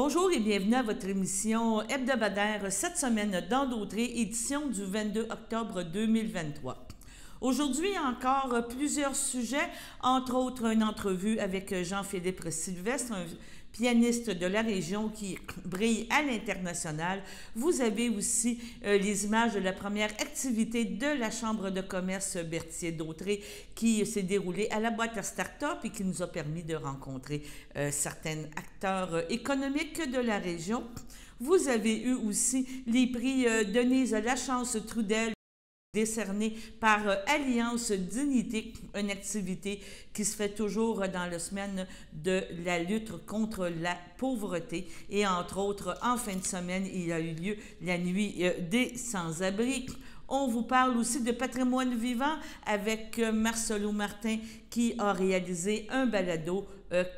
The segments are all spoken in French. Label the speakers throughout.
Speaker 1: Bonjour et bienvenue à votre émission hebdomadaire cette semaine dans Dautré, édition du 22 octobre 2023. Aujourd'hui encore plusieurs sujets, entre autres une entrevue avec Jean-Philippe Sylvestre, un pianiste de la région qui brille à l'international. Vous avez aussi les images de la première activité de la Chambre de commerce Berthier-Dautré qui s'est déroulée à la boîte à start-up et qui nous a permis de rencontrer certains acteurs économiques de la région. Vous avez eu aussi les prix Denise Lachance-Trudel décerné par Alliance Dignité, une activité qui se fait toujours dans la semaine de la lutte contre la pauvreté. Et entre autres, en fin de semaine, il a eu lieu la nuit des sans-abri. On vous parle aussi de patrimoine vivant avec Marcelo Martin qui a réalisé un balado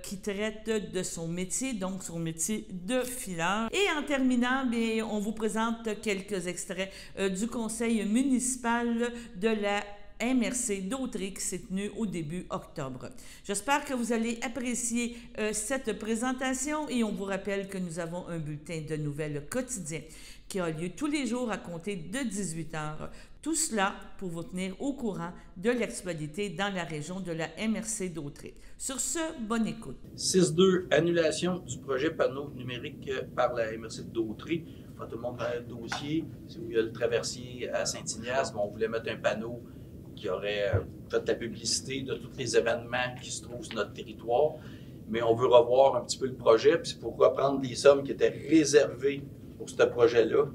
Speaker 1: qui traite de son métier, donc son métier de fileur. Et en terminant, bien, on vous présente quelques extraits du conseil municipal de la MRC Dautré qui s'est tenu au début octobre. J'espère que vous allez apprécier cette présentation et on vous rappelle que nous avons un bulletin de nouvelles quotidien qui a lieu tous les jours à compter de 18 h. Tout cela pour vous tenir au courant de l'actualité dans la région de la MRC Dautré. Sur ce, bonne écoute.
Speaker 2: 6.2, annulation du projet panneau numérique par la MRC de Dautré. Enfin, tout le monde connaît le dossier. C'est où il y a le traversier à Saint-Ignace. On voulait mettre un panneau qui aurait fait la publicité de tous les événements qui se trouvent sur notre territoire. Mais on veut revoir un petit peu le projet. Puis c'est pour reprendre les sommes qui étaient réservées pour ce projet-là,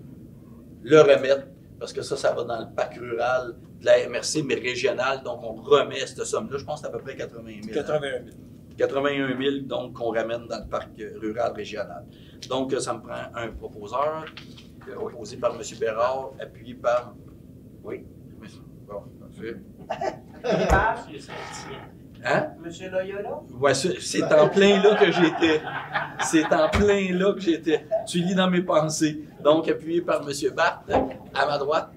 Speaker 2: le remettre, parce que ça va dans le parc rural de la MRC, mais régional. Donc, on remet cette somme-là. Je pense que c'est à peu près 80 000.
Speaker 3: 81 000.
Speaker 2: 81 000, donc, qu'on ramène dans le parc rural régional. Donc, ça me prend un proposeur, proposé par M. Bérard, appuyé par... Oui. Bon, parfait. Hein?
Speaker 4: Monsieur Loyola?
Speaker 2: Ouais, c'est en plein là que j'étais. C'est en plein là que j'étais. Tu lis dans mes pensées. Donc, appuyé par M. Barthes, à ma droite,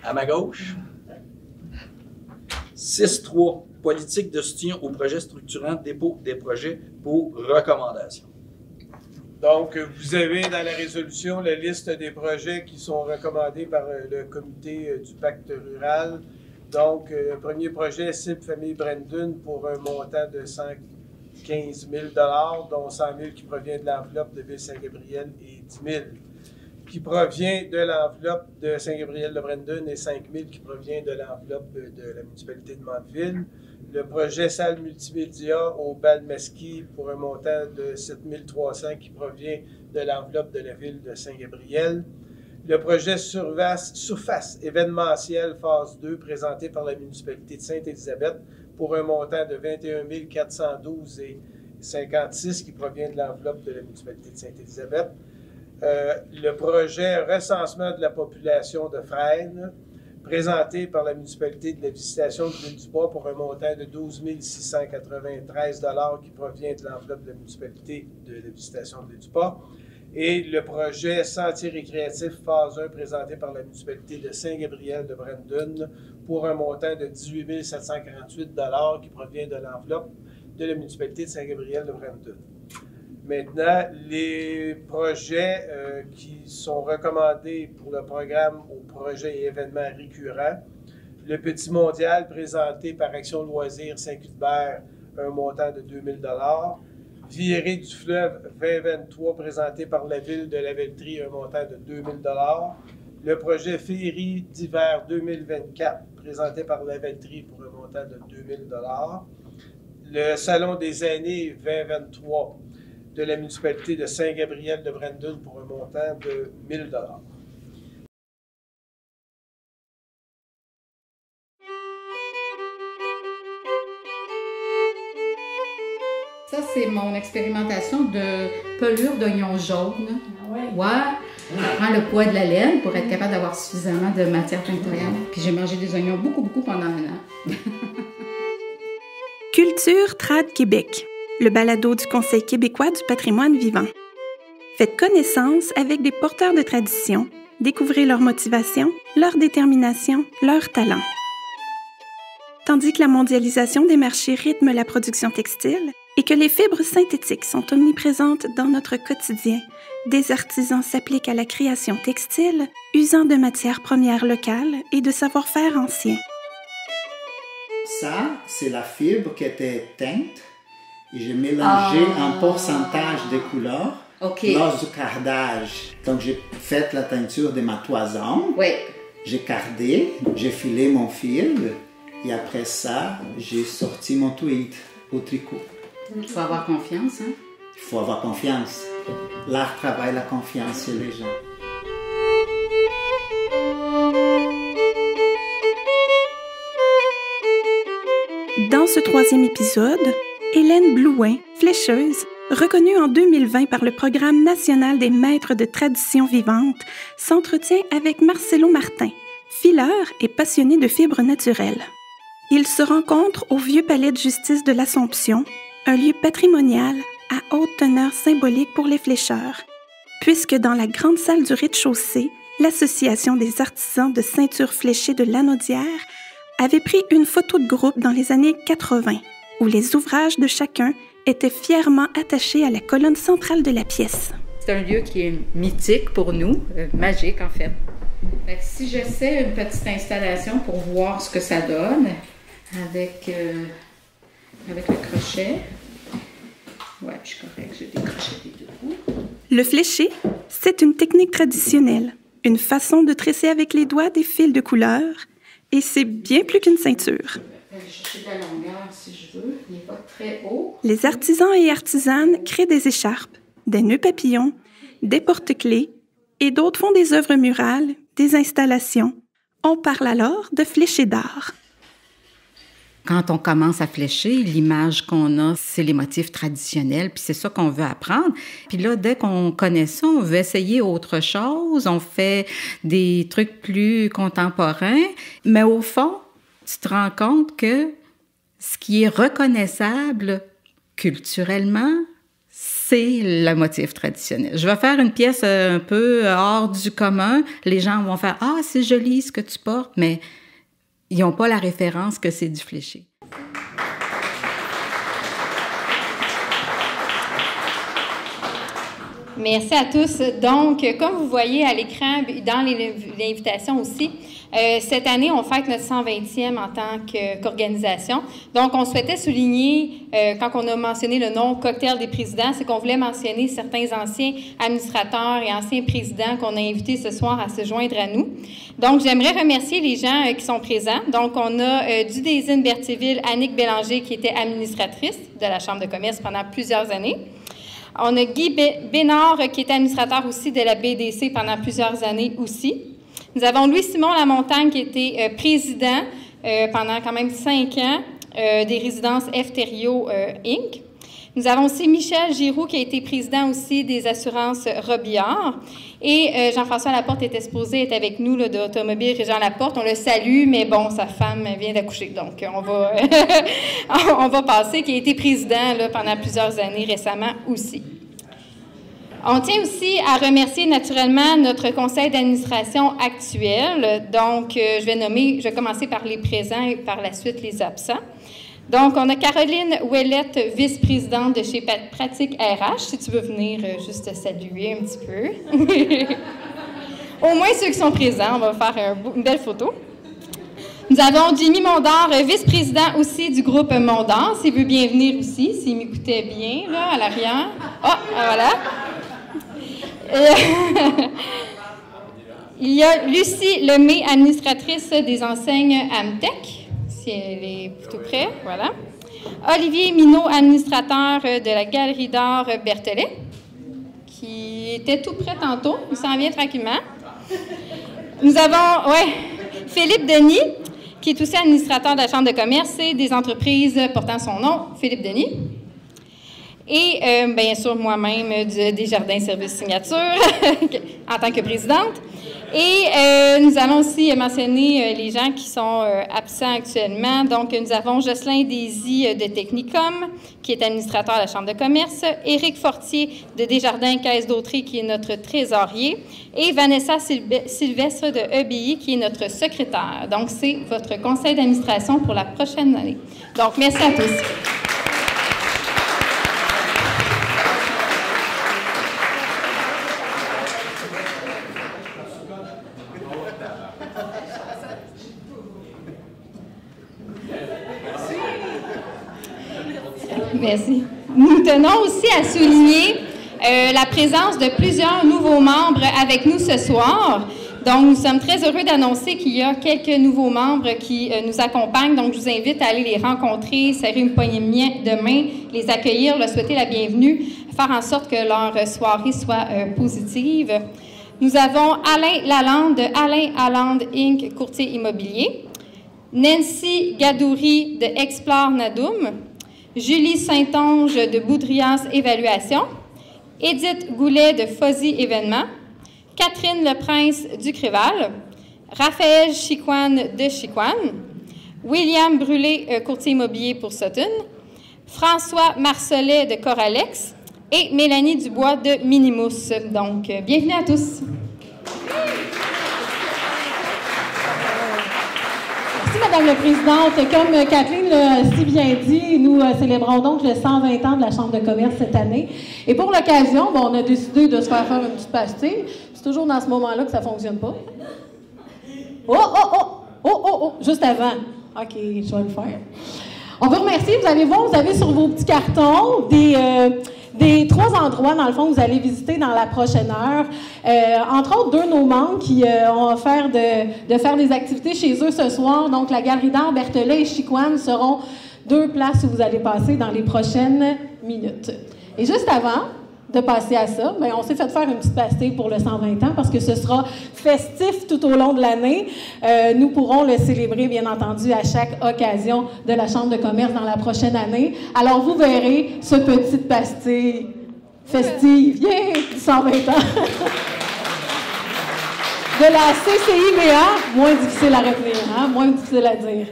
Speaker 2: à ma gauche. 6.3, politique de soutien aux projets structurants, dépôt des projets pour recommandation.
Speaker 3: Donc, vous avez dans la résolution la liste des projets qui sont recommandés par le comité du pacte rural. Donc, le premier projet, cible famille Brandon pour un montant de 115 000 $, dont 100 000 qui provient de l'enveloppe de Ville-Saint-Gabriel et 10 000 qui provient de l'enveloppe de Saint-Gabriel de Brandon et 5 000 qui provient de l'enveloppe de la municipalité de Mandeville. Le projet salle multimédia au Bal-Masquis pour un montant de 7 300 qui provient de l'enveloppe de la ville de Saint-Gabriel. Le projet surface événementielle phase 2 présenté par la municipalité de Sainte-Élisabeth pour un montant de 21 412,56 qui provient de l'enveloppe de la municipalité de Sainte-Élisabeth. Le projet recensement de la population de Fresnes présenté par la municipalité de la visitation de l'Île-du-Bois pour un montant de 12 693 $ qui provient de l'enveloppe de la municipalité de la visitation de l'Île-du-Bois. Et le projet Sentier récréatif phase 1 présenté par la municipalité de Saint-Gabriel de Brandon pour un montant de 18 748 $ qui provient de l'enveloppe de la municipalité de Saint-Gabriel de Brandon. Maintenant, les projets qui sont recommandés pour le programme aux projets et événements récurrents. Le Petit Mondial présenté par Action Loisirs Saint-Cuthbert, un montant de 2 000 $. Virée du fleuve 2023 présenté par la ville de Lavellerie, un montant de 2 000 $. Le projet Féerie d'hiver 2024 présenté par Lavellerie pour un montant de 2 000 $. Le Salon des aînés 2023 de la municipalité de Saint-Gabriel de Brandon pour un montant de 1 000 $.
Speaker 5: Ça, c'est mon expérimentation de pelure d'oignon jaune. Ouais. Ça prend le poids de la laine pour être capable d'avoir suffisamment de matière peinturale. Puis j'ai mangé des oignons beaucoup pendant 1 an.
Speaker 6: Culture Trad Québec, le balado du Conseil québécois du patrimoine vivant. Faites connaissance avec des porteurs de tradition, découvrez leur motivation, leur détermination, leurs talents. Tandis que la mondialisation des marchés rythme la production textile, et que les fibres synthétiques sont omniprésentes dans notre quotidien, des artisans s'appliquent à la création textile, usant de matières premières locales et de savoir-faire anciens.
Speaker 4: Ça, c'est la fibre qui était teinte et j'ai mélangé un pourcentage de couleurs lors du cardage. Donc, j'ai fait la teinture de ma toison.
Speaker 5: Oui.
Speaker 4: J'ai cardé, j'ai filé mon fil et après ça, j'ai sorti mon tweed au tricot.
Speaker 5: Il faut avoir confiance, hein?
Speaker 4: Il faut avoir confiance. L'art travaille la confiance chez les gens.
Speaker 6: Dans ce 3e épisode, Hélène Blouin, flécheuse, reconnue en 2020 par le Programme national des maîtres de tradition vivante, s'entretient avec Marcelo Martin, fileur et passionné de fibres naturelles. Ils se rencontrent au Vieux Palais de justice de l'Assomption, un lieu patrimonial à haute teneur symbolique pour les flécheurs, puisque dans la grande salle du rez-de-chaussée, l'Association des artisans de ceintures fléchées de Lanaudière avait pris une photo de groupe dans les années 80, où les ouvrages de chacun étaient fièrement attachés à la colonne centrale de la pièce.
Speaker 5: C'est un lieu qui est mythique pour nous, magique en fait. Fait que si j'essaie une petite installation pour voir ce que ça donne avec le crochet. Ouais, je suis correcte, j'ai décroché les deux bouts.
Speaker 6: Le fléché, c'est une technique traditionnelle, une façon de tresser avec les doigts des fils de couleur, et c'est bien plus qu'une ceinture.
Speaker 5: Je vais chercher de la longueur si je veux, il n'est pas très haut.
Speaker 6: Les artisans et artisanes créent des écharpes, des nœuds papillons, des porte-clés, et d'autres font des œuvres murales, des installations. On parle alors de fléché d'art.
Speaker 7: Quand on commence à flécher, l'image qu'on a, c'est les motifs traditionnels, puis c'est ça qu'on veut apprendre. Puis là, dès qu'on connaît ça, on veut essayer autre chose, on fait des trucs plus contemporains, mais au fond, tu te rends compte que ce qui est reconnaissable culturellement, c'est le motif traditionnel. Je vais faire une pièce un peu hors du commun. Les gens vont faire « Ah, c'est joli ce que tu portes », mais ils n'ont pas la référence que c'est du fléché.
Speaker 8: Merci à tous. Donc, comme vous voyez à l'écran, dans l'invitation aussi, cette année, on fête notre 120e en tant qu'organisation. Donc, on souhaitait souligner, quand on a mentionné le nom Cocktail des présidents, c'est qu'on voulait mentionner certains anciens administrateurs et anciens présidents qu'on a invités ce soir à se joindre à nous. Donc, j'aimerais remercier les gens qui sont présents. Donc, on a du Daisine Berthierville, Annick Bélanger, qui était administratrice de la Chambre de commerce pendant plusieurs années. On a Guy Bénard, qui était administrateur aussi de la BDC pendant plusieurs années aussi. Nous avons Louis-Simon Lamontagne, qui était président pendant quand même 5 ans des résidences Efterio Inc. Nous avons aussi Michel Giroux, qui a été président aussi des assurances Robillard. Et Jean-François Laporte était supposé être avec nous là, d'Automobile Régent Laporte. On le salue, mais bon, sa femme vient d'accoucher, donc on va, on va passer, qui a été président là, pendant plusieurs années récemment aussi. On tient aussi à remercier naturellement notre conseil d'administration actuel. Donc, je vais commencer par les présents et par la suite les absents. Donc, on a Caroline Ouellette, vice-présidente de chez Pratique RH. Si tu veux venir juste saluer un petit peu. Au moins ceux qui sont présents, on va faire une belle photo. Nous avons Jimmy Mondor, vice-président aussi du groupe Mondor, s'il veut bien venir aussi, s'il m'écoutait bien, là, à l'arrière. Ah, voilà. Il y a Lucie Lemay, administratrice des enseignes Amtech. Si elle est tout près, voilà. Olivier Minot, administrateur de la Galerie d'art Berthelet, qui était tout près tantôt. Il s'en vient tranquillement. Nous avons, Philippe Denis, qui est aussi administrateur de la Chambre de commerce et des entreprises portant son nom, Philippe Denis. Et bien sûr, moi-même, des Jardins Services Signature, en tant que présidente. Et nous allons aussi mentionner les gens qui sont absents actuellement. Donc, nous avons Jocelyn Désy de Technicom, qui est administrateur de la Chambre de commerce, Éric Fortier de Desjardins Caisse d'Autrey, qui est notre trésorier, et Vanessa Sylvestre de EBI, qui est notre secrétaire. Donc, c'est votre conseil d'administration pour la prochaine année. Donc, merci à tous. Merci. Nous tenons aussi à souligner la présence de plusieurs nouveaux membres avec nous ce soir. Donc, nous sommes très heureux d'annoncer qu'il y a quelques nouveaux membres qui nous accompagnent. Donc, je vous invite à aller les rencontrer, serrer une poignée de main, les accueillir, leur souhaiter la bienvenue, faire en sorte que leur soirée soit positive. Nous avons Alain Lalande de Alain Lalande Inc., courtier immobilier. Nancy Gadouri de Explore Nadoum. Julie Saint-Onge de Boudrias Évaluation. Édith Goulet de Fuzzy Événements. Catherine Leprince du Créval, Raphaël Chicoine de Chicoine, William Brûlé, courtier immobilier pour Sutton, François Marcelet de Coralex et Mélanie Dubois de Minimous. Donc, bienvenue à tous.
Speaker 9: Merci, Madame la Présidente. Comme Kathleen l'a si bien dit, nous célébrons donc le 120 ans de la Chambre de commerce cette année. Et pour l'occasion, on a décidé de se faire une petite pastille. C'est toujours dans ce moment-là que ça ne fonctionne pas. Oh! Juste avant. OK, je vais le faire. On vous remercie. Vous allez voir, vous avez sur vos petits cartons des 3 endroits, dans le fond, que vous allez visiter dans la prochaine heure. Entre autres, 2 de nos membres qui ont offert de faire des activités chez eux ce soir. Donc, la Galerie d'art Berthelet et Chicoine seront 2 places où vous allez passer dans les prochaines minutes. Et juste avant de passer à ça, bien, on s'est fait faire une petite pastille pour le 120 ans parce que ce sera festif tout au long de l'année. Nous pourrons le célébrer, bien entendu, à chaque occasion de la Chambre de commerce dans la prochaine année. Alors, vous verrez ce petite pastille festive, du 120 ans. De la CCIBA, moins difficile à retenir, hein? Moins difficile à dire.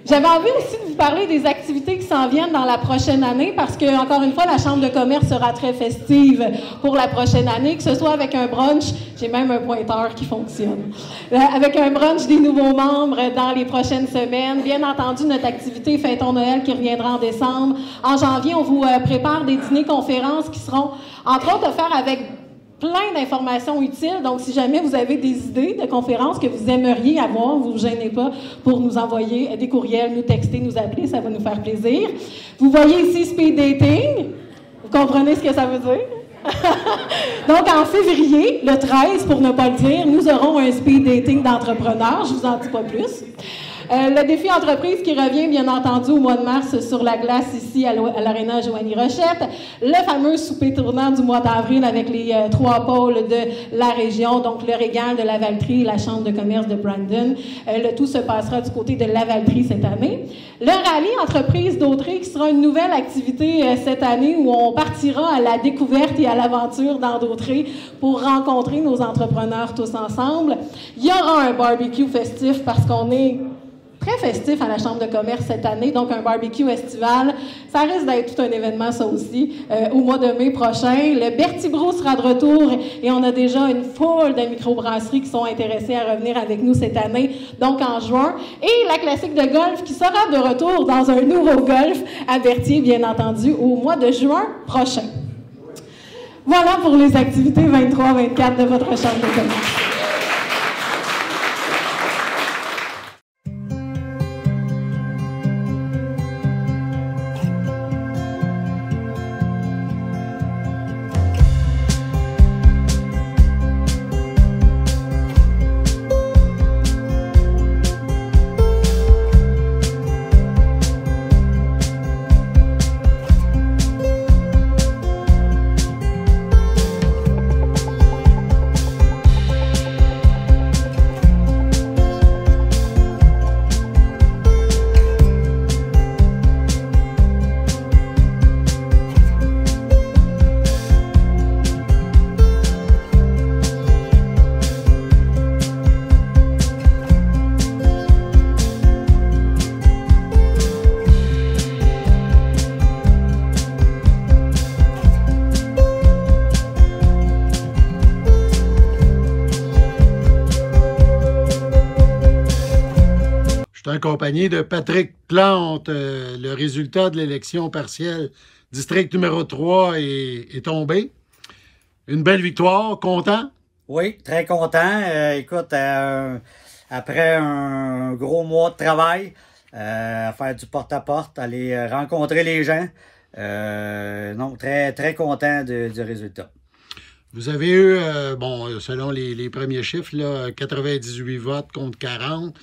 Speaker 9: J'avais envie aussi de vous parler des activités qui s'en viennent dans la prochaine année parce que, encore une fois, la Chambre de commerce sera très festive pour la prochaine année, que ce soit avec un brunch, j'ai même un pointeur qui fonctionne, avec un brunch des nouveaux membres dans les prochaines semaines. Bien entendu, notre activité Fêtons Noël qui reviendra en décembre. En janvier, on vous prépare des dîners-conférences qui seront, entre autres, offerts avec plein d'informations utiles. Donc, si jamais vous avez des idées de conférences que vous aimeriez avoir, vous ne vous gênez pas pour nous envoyer des courriels, nous texter, nous appeler, ça va nous faire plaisir. Vous voyez ici Speed Dating. Vous comprenez ce que ça veut dire? Donc, en février, le 13, pour ne pas le dire, nous aurons un Speed Dating d'entrepreneurs. Je ne vous en dis pas plus. Le défi entreprise qui revient, bien entendu, au mois de mars sur la glace ici à l'Aréna Joanie Rochette. Le fameux souper tournant du mois d'avril avec les 3 pôles de la région, donc le Régal de Lavaltrie et la Chambre de commerce de Brandon. Le tout se passera du côté de Lavaltrie cette année. Le rallye entreprise d'Autrey qui sera une nouvelle activité cette année où on partira à la découverte et à l'aventure dans d'Autrey pour rencontrer nos entrepreneurs tous ensemble. Il y aura un barbecue festif parce qu'on est très festif à la Chambre de commerce cette année, donc un barbecue estival. Ça risque d'être tout un événement, ça aussi, au mois de mai prochain. Le Bertie Brou sera de retour et on a déjà une foule de microbrasseries qui sont intéressées à revenir avec nous cette année, donc en juin. Et la classique de golf qui sera de retour dans un nouveau golf à Berthier, bien entendu, au mois de juin prochain. Voilà pour les activités 23-24 de votre Chambre de commerce.
Speaker 10: Accompagné de Patrick Plante. Le résultat de l'élection partielle district numéro 3 est tombé. Une belle victoire. Content?
Speaker 11: Oui, très content. Écoute, après un gros mois de travail, à faire du porte-à-porte, aller rencontrer les gens, Non, très, très content du résultat.
Speaker 10: Vous avez eu, selon les premiers chiffres, là, 98 votes contre 40.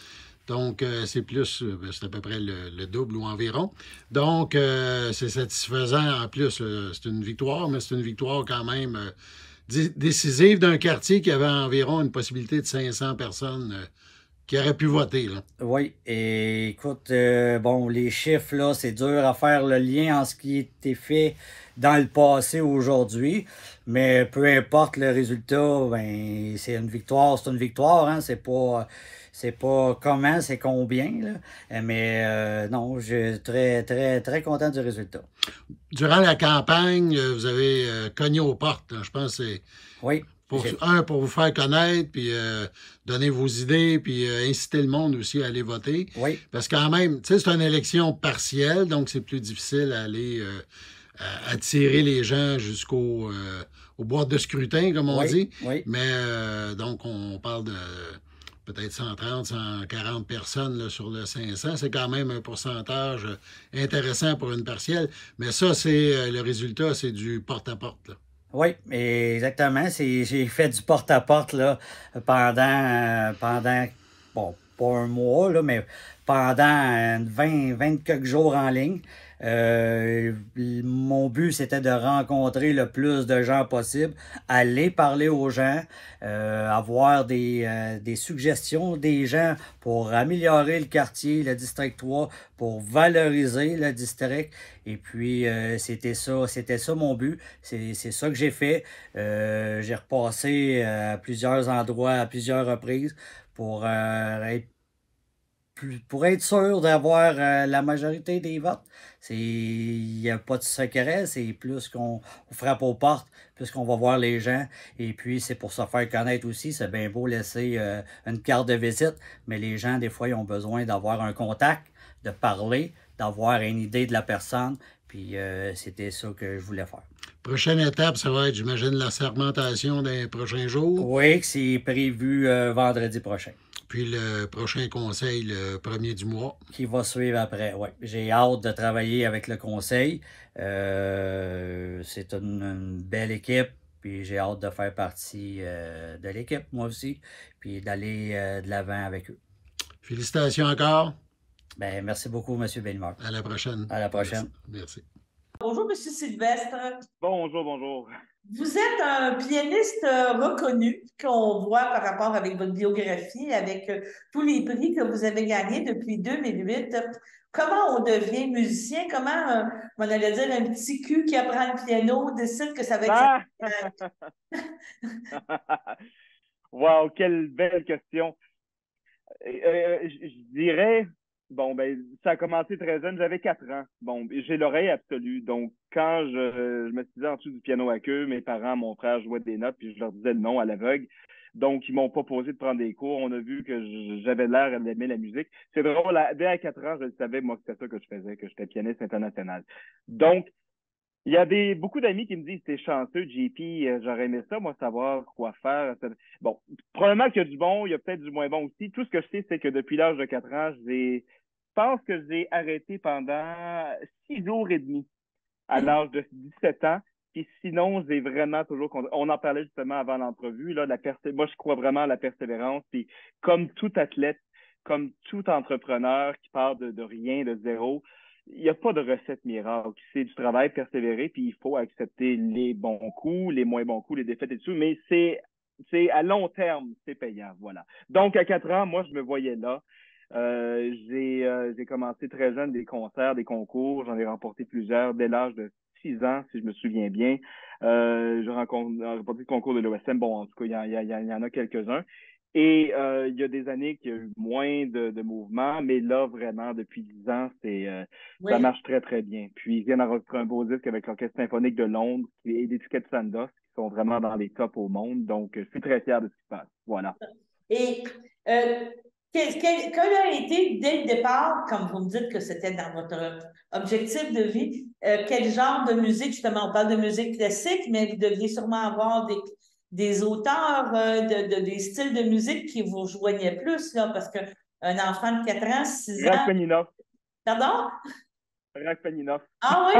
Speaker 10: Donc, c'est à peu près le double ou environ. Donc, c'est satisfaisant. En plus, c'est une victoire, mais c'est une victoire quand même décisive d'un quartier qui avait environ une possibilité de 500 personnes qui auraient pu voter. Là.
Speaker 11: Oui, et écoute, les chiffres, là, c'est dur à faire le lien en ce qui a été fait dans le passé aujourd'hui, mais peu importe le résultat, ben, c'est une victoire, hein, c'est pas comment, c'est combien, là. Mais non, je suis très, très, très content du résultat.
Speaker 10: Durant la campagne, vous avez cogné aux portes, là. Je pense que c'est...
Speaker 11: Oui.
Speaker 10: Pour vous faire connaître, puis donner vos idées, puis inciter le monde aussi à aller voter.
Speaker 11: Oui.
Speaker 10: Parce que quand même, tu sais, c'est une élection partielle, donc c'est plus difficile à aller attirer les gens jusqu'aux boîtes de scrutin, comme on dit.
Speaker 11: Oui.
Speaker 10: Mais donc, on parle de peut-être 130, 140 personnes là, sur le 500. C'est quand même un pourcentage intéressant pour une partielle. Mais ça, c'est le résultat, c'est du porte-à-porte, là.
Speaker 11: Oui, exactement. J'ai fait du porte-à-porte là, pendant bon, pas un mois, là, mais pendant 20 quelques jours en ligne. Mon but, c'était de rencontrer le plus de gens possible, aller parler aux gens, avoir des suggestions des gens pour améliorer le quartier, le district 3, pour valoriser le district. Et puis, c'était ça mon but. C'est ça que j'ai fait. J'ai repassé à plusieurs endroits, à plusieurs reprises pour être sûr d'avoir la majorité des votes. Il n'y a pas de secret, c'est plus qu'on frappe aux portes, plus qu'on va voir les gens. Et puis, c'est pour se faire connaître aussi. C'est bien beau laisser une carte de visite, mais les gens, des fois, ils ont besoin d'avoir un contact, de parler, d'avoir une idée de la personne. Puis, c'était ça que je voulais faire.
Speaker 10: Prochaine étape, ça va être, j'imagine, la sermentation des prochains jours.
Speaker 11: Oui, c'est prévu vendredi prochain.
Speaker 10: Puis le prochain conseil, le 1er du mois.
Speaker 11: Qui va suivre après, oui. J'ai hâte de travailler avec le conseil. C'est une belle équipe, puis j'ai hâte de faire partie de l'équipe, moi aussi, puis d'aller de l'avant avec eux.
Speaker 10: Félicitations encore.
Speaker 11: Ben, merci beaucoup, M. Bellemare.
Speaker 10: À la prochaine.
Speaker 11: À la prochaine.
Speaker 10: Merci.
Speaker 1: Bonjour, M. Sylvestre.
Speaker 12: Bonjour.
Speaker 1: Vous êtes un pianiste reconnu qu'on voit par rapport avec votre biographie, avec tous les prix que vous avez gagnés depuis 2008. Comment on devient musicien? Comment, on allait dire, un petit cul qui apprend le piano décide que ça va être...
Speaker 12: Wow, quelle belle question. Je dirais... Bon, ça a commencé très jeune, j'avais 4 ans. Bon, j'ai l'oreille absolue. Donc, quand je me suis en dessous du piano à queue, mes parents, mon frère jouaient des notes, puis je leur disais le nom à l'aveugle. Donc, ils m'ont proposé de prendre des cours. On a vu que j'avais l'air d'aimer la musique. C'est drôle, dès à 4 ans, je savais, moi, que c'était ça que je faisais, que j'étais pianiste international. Donc, il y a beaucoup d'amis qui me disent, t'es chanceux, JP, j'aurais aimé ça, moi, savoir quoi faire. Bon, probablement qu'il y a du bon, il y a peut-être du moins bon aussi. Tout ce que je sais, c'est que depuis l'âge de 4 ans, je pense que j'ai arrêté pendant 6 jours et demi à l'âge de 17 ans. Puis sinon, j'ai vraiment toujours... On en parlait justement avant l'entrevue. Là, moi, je crois vraiment à la persévérance. Puis comme tout athlète, comme tout entrepreneur qui part de rien, de zéro, il n'y a pas de recette miracle. C'est du travail persévéré, puis il faut accepter les bons coups, les moins bons coups, les défaites et tout. Mais c'est à long terme, c'est payant. Voilà. Donc, à 4 ans, moi, je me voyais là. J'ai commencé très jeune des concerts, des concours. J'en ai remporté plusieurs dès l'âge de 6 ans, si je me souviens bien. J'ai remporté le concours de l'OSM. Bon, en tout cas, il y en a quelques-uns. Et il y a des années qu'il y a eu moins de mouvements, mais là, vraiment, depuis 10 ans, ça marche très, très bien. Puis, ils viennent d'enregistrer un beau disque avec l'Orchestre symphonique de Londres et l'étiquette Sandos, qui sont vraiment dans les tops au monde. Donc, je suis très fier de ce qui se passe. Voilà.
Speaker 1: Et quel a été, dès le départ, comme vous me dites que c'était dans votre objectif de vie, quel genre de musique, justement, on parle de musique classique, mais vous deviez sûrement avoir des auteurs, des styles de musique qui vous rejoignaient plus, là, parce qu'un enfant de 4 ans, 6 ans...
Speaker 12: Rachmaninoff.
Speaker 1: Pardon?
Speaker 12: Rachmaninoff.
Speaker 1: Ah oui?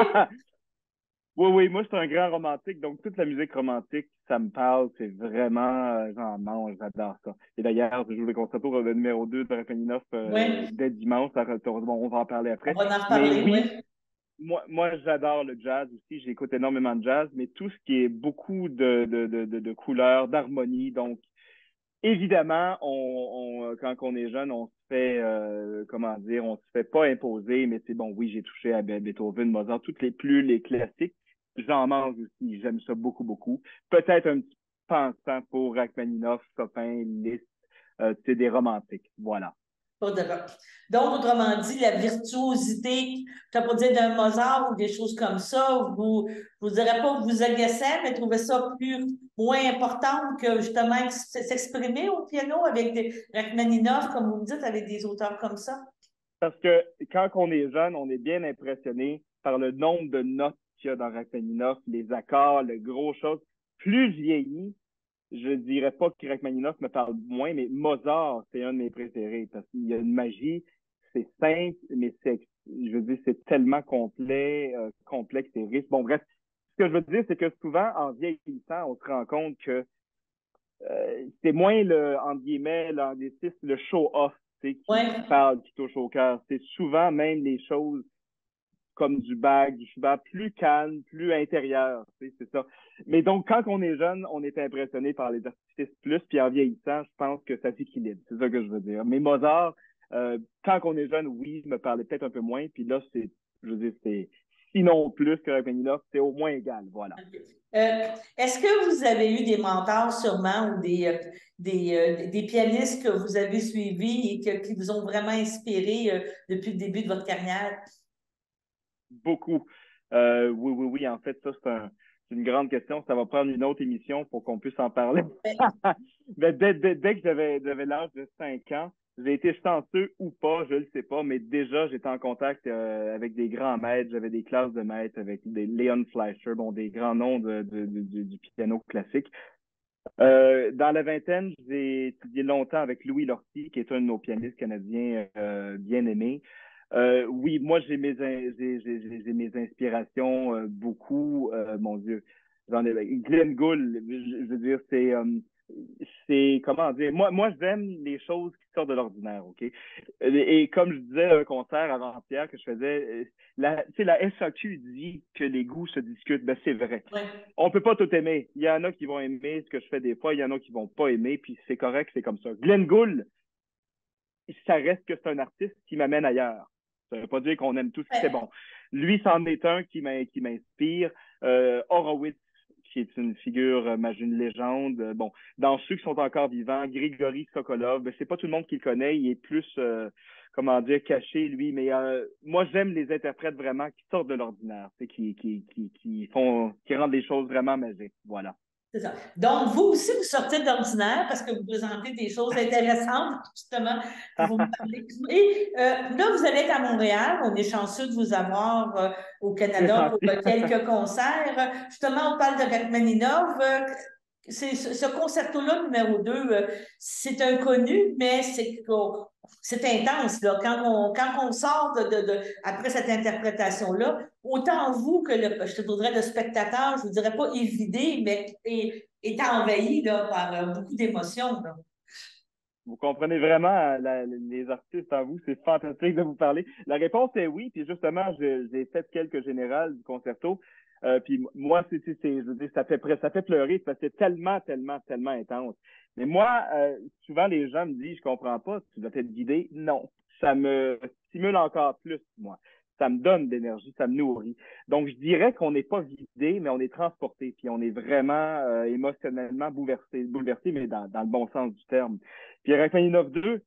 Speaker 12: Oui, moi, je suis un grand romantique, donc toute la musique romantique, ça me parle, c'est vraiment, j'en mange, j'adore ça. Et d'ailleurs, je joue le concerto numéro 2 de Rachmaninoff dès dimanche, bon, on va en parler après.
Speaker 1: On va en reparler, oui.
Speaker 12: Moi, j'adore le jazz aussi, j'écoute énormément de jazz, mais tout ce qui est beaucoup de couleurs, d'harmonie, donc évidemment, quand on est jeune, on se fait, on se fait pas imposer, mais c'est bon, oui, j'ai touché à Beethoven, Mozart, les classiques. J'en mange aussi, j'aime ça beaucoup, beaucoup. Peut-être un petit pensant pour Rachmaninoff, Chopin, Liszt, c'est des romantiques, voilà.
Speaker 1: Donc, autrement dit, la virtuosité, je ne pas dire d'un Mozart ou des choses comme ça, vous direz pas que vous agacez, mais trouvez ça moins important que justement s'exprimer au piano avec des Rachmaninoff, comme vous me dites, avec des auteurs comme ça?
Speaker 12: Parce que quand on est jeune, on est bien impressionné par le nombre de notes qu'il y a dans Rachmaninoff, les accords, les gros choses. Plus je vieillis, je dirais pas que Rachmaninoff me parle moins, mais Mozart, c'est un de mes préférés parce qu'il y a une magie, c'est simple, mais c'est tellement complexe et riche. Bon, bref, ce que je veux dire, c'est que souvent, en vieillissant, on se rend compte que c'est moins entre guillemets, l'anglicisme, le show-off, qui parle, qui touche au cœur. C'est souvent même les choses comme du Bach, du Schubert, plus calme, plus intérieur, c'est ça. Mais donc, quand on est jeune, on est impressionné par les artifices plus, puis en vieillissant, je pense que ça s'équilibre, c'est ça que je veux dire. Mais Mozart, quand on est jeune, oui, me parlait peut-être un peu moins, puis là, c'est sinon plus que Rachmaninoff, c'est au moins égal, voilà.
Speaker 1: Est-ce que vous avez eu des mentors sûrement ou des pianistes que vous avez suivis et qui vous ont vraiment inspiré depuis le début de votre carrière?
Speaker 12: Beaucoup. Oui. En fait, ça, c'est une grande question. Ça va prendre une autre émission pour qu'on puisse en parler. Mais dès que j'avais l'âge de 5 ans, j'ai été chanceux ou pas, je le sais pas, mais déjà, j'étais en contact avec des grands maîtres. J'avais des classes de maîtres avec des Leon Fleischer, des grands noms du piano classique. Dans la vingtaine, j'ai étudié longtemps avec Louis Lortie, qui est un de nos pianistes canadiens bien aimés. Oui, moi, j'ai mes inspirations beaucoup, mon Dieu. Glenn Gould, je veux dire, c'est comment dire, moi j'aime les choses qui sortent de l'ordinaire, OK? Et comme je disais à un concert avant-hier que je faisais, la SAQ dit que les goûts se discutent, ben c'est vrai.
Speaker 1: Ouais.
Speaker 12: On peut pas tout aimer. Il y en a qui vont aimer ce que je fais des fois, il y en a qui vont pas aimer, puis c'est correct, c'est comme ça. Glenn Gould, ça reste que c'est un artiste qui m'amène ailleurs. Ça veut pas dire qu'on aime tout ce qui est bon. Lui, c'en est un qui m'inspire. Horowitz, qui est une figure, une légende. Bon, dans ceux qui sont encore vivants, Grigory Sokolov, c'est pas tout le monde qui le connaît. Il est plus, caché, lui. Mais moi, j'aime les interprètes vraiment qui sortent de l'ordinaire, qui rendent les choses vraiment magiques. Voilà.
Speaker 1: C'est ça. Donc, vous aussi, vous sortez de l'ordinaire parce que vous présentez des choses intéressantes, justement, que vous me parlez. Et là, vous allez être à Montréal. On est chanceux de vous avoir au Canada pour quelques concerts. Justement, on parle de Rachmaninoff. Ce concerto-là, numéro 2, c'est inconnu, mais c'est intense, là. Quand on sort après cette interprétation-là, autant vous que je te voudrais le spectateur, je ne vous dirais pas évidé, mais est envahi là, par beaucoup d'émotions.
Speaker 12: Vous comprenez vraiment les artistes en vous, c'est fantastique de vous parler. La réponse est oui, puis justement, j'ai fait quelques générales du concerto. Puis moi, je veux dire, ça fait pleurer parce que c'est tellement, tellement, tellement intense. Mais moi, souvent les gens me disent, je comprends pas, tu dois être guidé. Non, ça me stimule encore plus, moi. Ça me donne de l'énergie, ça me nourrit. Donc, je dirais qu'on n'est pas vidé, mais on est transporté, puis on est vraiment émotionnellement bouleversé, mais dans le bon sens du terme. Puis Rachmaninoff 2,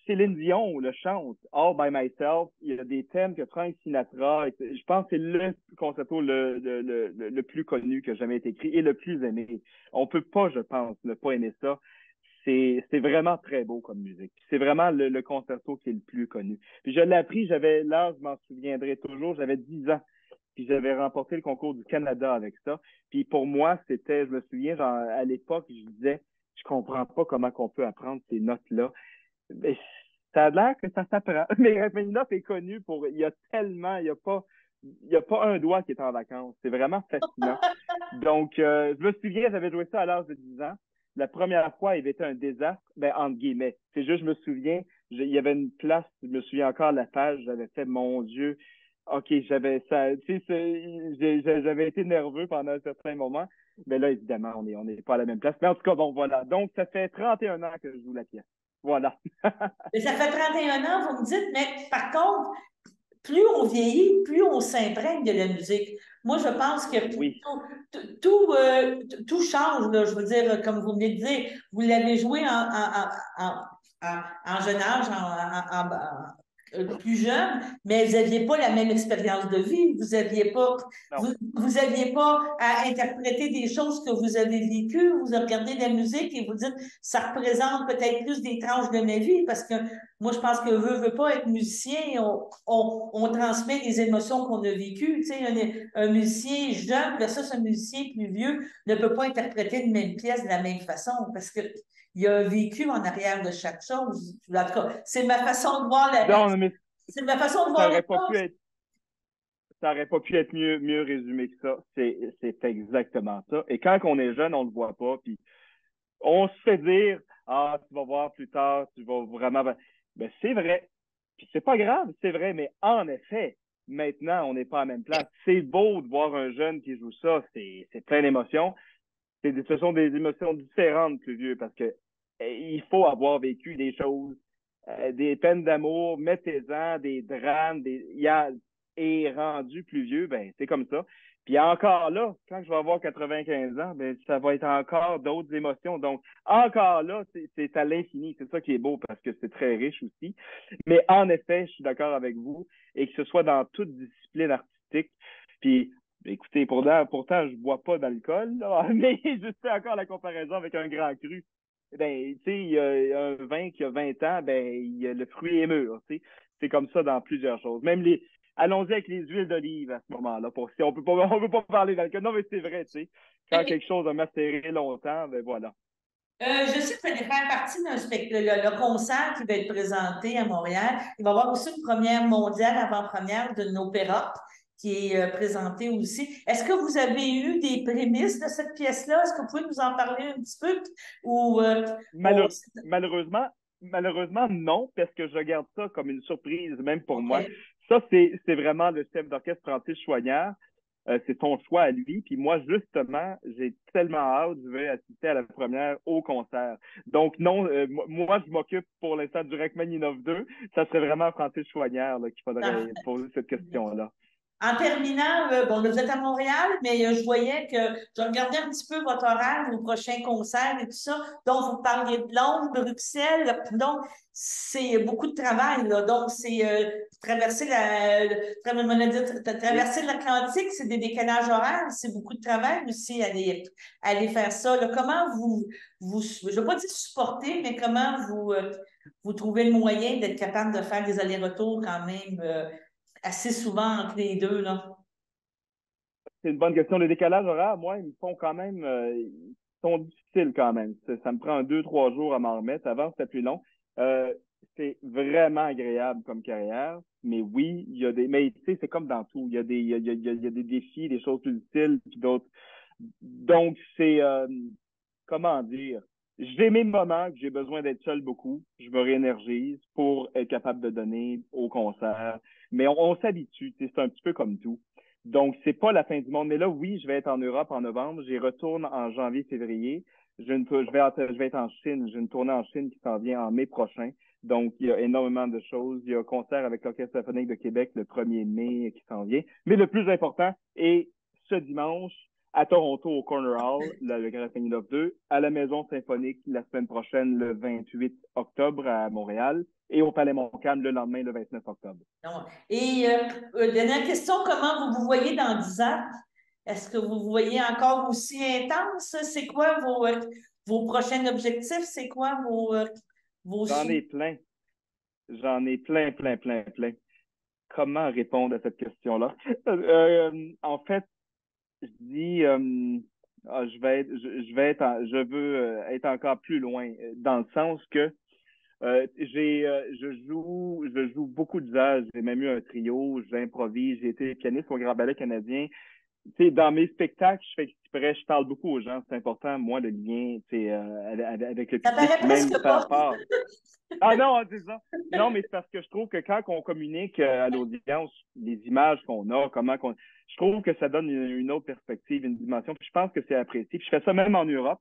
Speaker 12: Céline Dion le chante, All by Myself. Il y a des thèmes que Frank Sinatra, je pense que c'est le concerto le plus connu qui a jamais été écrit et le plus aimé. On peut pas, je pense, ne pas aimer ça. C'est vraiment très beau comme musique. C'est vraiment le concerto qui est le plus connu. Puis je l'ai appris, là, je m'en souviendrai toujours, j'avais 10 ans. Puis j'avais remporté le concours du Canada avec ça. Puis pour moi, je me souviens, à l'époque, je disais, je comprends pas comment qu'on peut apprendre ces notes-là. Mais ça a l'air que ça s'apprend. Mais Rachmaninoff est connu il y a pas il n'y a pas un doigt qui est en vacances. C'est vraiment fascinant. Donc, je me souviens, j'avais joué ça à l'âge de 10 ans. La première fois, il avait été un désastre, ben, entre guillemets. C'est juste, je me souviens, il y avait une place, je me souviens encore la page, j'avais fait, mon Dieu, OK, j'avais ça, tu sais, j'avais été nerveux pendant un certain moment. Mais là, évidemment, on n'est pas à la même place. Mais en tout cas, bon, voilà. Donc, ça fait 31 ans que je joue la pièce. Voilà.
Speaker 1: Mais ça fait 31 ans, vous me dites, mais par contre, plus on vieillit, plus on s'imprègne de la musique. Moi, je pense que
Speaker 12: oui.
Speaker 1: tout change, là, je veux dire, comme vous venez de dire, vous l'avez joué en jeune âge, plus jeune, mais vous n'aviez pas la même expérience de vie, vous n'aviez pas, vous aviez pas à interpréter des choses que vous avez vécues, vous regardez de la musique et vous dites, ça représente peut-être plus des tranches de ma vie, parce que moi, je pense que veut pas être musicien, on transmet les émotions qu'on a vécues, tu sais, un musicien jeune versus un musicien plus vieux ne peut pas interpréter une même pièce de la même façon, parce que il y a un vécu en arrière de chaque chose. En tout cas, c'est ma façon de voir la c'est ma façon de voir les choses.
Speaker 12: Ça n'aurait pas pu être mieux résumé que ça. C'est exactement ça. Et quand on est jeune, on ne le voit pas. Puis on se fait dire, ah, tu vas voir plus tard, tu vas vraiment. Ben, c'est vrai. Puis c'est pas grave, c'est vrai. Mais en effet, maintenant, on n'est pas à la même place. C'est beau de voir un jeune qui joue ça. C'est plein d'émotions. Ce sont des émotions différentes, plus vieux, parce que il faut avoir vécu des choses, des peines d'amour, mettez-en, des drames, et rendu plus vieux, ben c'est comme ça. Puis encore là, quand je vais avoir 95 ans, ben ça va être encore d'autres émotions. Donc, encore là, c'est à l'infini. C'est ça qui est beau parce que c'est très riche aussi. Mais en effet, je suis d'accord avec vous, et que ce soit dans toute discipline artistique. Puis, écoutez, pourtant, je bois pas d'alcool, là, mais je fais encore la comparaison avec un grand cru. Ben, tu sais, il y a un vin qui a 20 ans, ben, le fruit est mûr, tu sais. C'est comme ça dans plusieurs choses. Même allons-y avec les huiles d'olive à ce moment-là. Si on peut pas parler d'alcool. Non, mais c'est vrai, tu sais. Quand quelque chose a macéré longtemps, ben voilà.
Speaker 1: Je sais que vous allez faire partie d'un spectacle, le concert qui va être présenté à Montréal. Il va y avoir aussi une première mondiale avant-première de l'opéra qui est présentée aussi. Est-ce que vous avez eu des prémices de cette pièce-là? Est-ce que vous pouvez nous en parler un petit peu? Ou,
Speaker 12: Malheureusement, non, parce que je regarde ça comme une surprise, même pour moi. Ça, c'est vraiment le chef d'orchestre Francis Choignard. C'est son choix à lui. Puis moi, justement, j'ai tellement hâte, je vais assister à la première au concert. Donc non, moi, je m'occupe pour l'instant du Rachmaninov 2. Ça serait vraiment Francis Choignard qu'il faudrait poser cette question-là.
Speaker 1: En terminant, bon, vous êtes à Montréal, mais je voyais que je regardais un petit peu votre horaire, vos prochains concerts et tout ça. Donc, vous parliez de Londres, Bruxelles. Donc, c'est beaucoup de travail, là. Donc, c'est traverser l'Atlantique, c'est des décalages horaires, c'est beaucoup de travail aussi aller faire ça. Là. Comment je ne veux pas dire supporter, mais comment vous trouvez le moyen d'être capable de faire des allers-retours quand même assez souvent entre les deux, là?
Speaker 12: C'est une bonne question. Les décalages horaires, moi, ils me font quand même, ils sont difficiles quand même. Ça me prend 2-3 jours à m'en remettre. Avant, c'était plus long. C'est vraiment agréable comme carrière. Mais oui, il y a mais tu sais, c'est comme dans tout. Il y a des défis, des choses plus difficiles, puis d'autres. Donc, c'est, comment dire? J'ai mes moments que j'ai besoin d'être seul beaucoup. Je me réénergise pour être capable de donner au concert. Mais on s'habitue, c'est un petit peu comme tout. Donc, c'est pas la fin du monde. Mais là, oui, je vais être en Europe en novembre. J'y retourne en janvier-février. Je vais être en Chine. J'ai une tournée en Chine qui s'en vient en mai prochain. Donc, il y a énormément de choses. Il y a un concert avec l'Orchestre symphonique de Québec le 1er mai qui s'en vient. Mais le plus important est ce dimanche, à Toronto, au Corner Hall, le Grand Rachmaninov 2, à la Maison symphonique la semaine prochaine, le 28 octobre à Montréal, et au Palais Montcalm le lendemain, le 29 octobre.
Speaker 1: Et dernière question, comment vous vous voyez dans 10 ans? Est-ce que vous vous voyez encore aussi intense? C'est quoi vos prochains objectifs? C'est quoi vos
Speaker 12: J'en ai plein. J'en ai plein. Comment répondre à cette question-là? En fait, je dis, je veux être encore plus loin, dans le sens que Je joue beaucoup de jazz. J'ai même eu un trio, j'improvise. J'ai été pianiste au Grand Ballet canadien. Tu sais, dans mes spectacles, je parle beaucoup aux gens. C'est important, moi, le lien, avec le public, même faire part. Ah non, c'est ça. Non, mais c'est parce que je trouve que quand on communique à l'audience, les images qu'on a, je trouve que ça donne une autre perspective, une dimension. Puis je pense que c'est apprécié. Puis je fais ça même en Europe.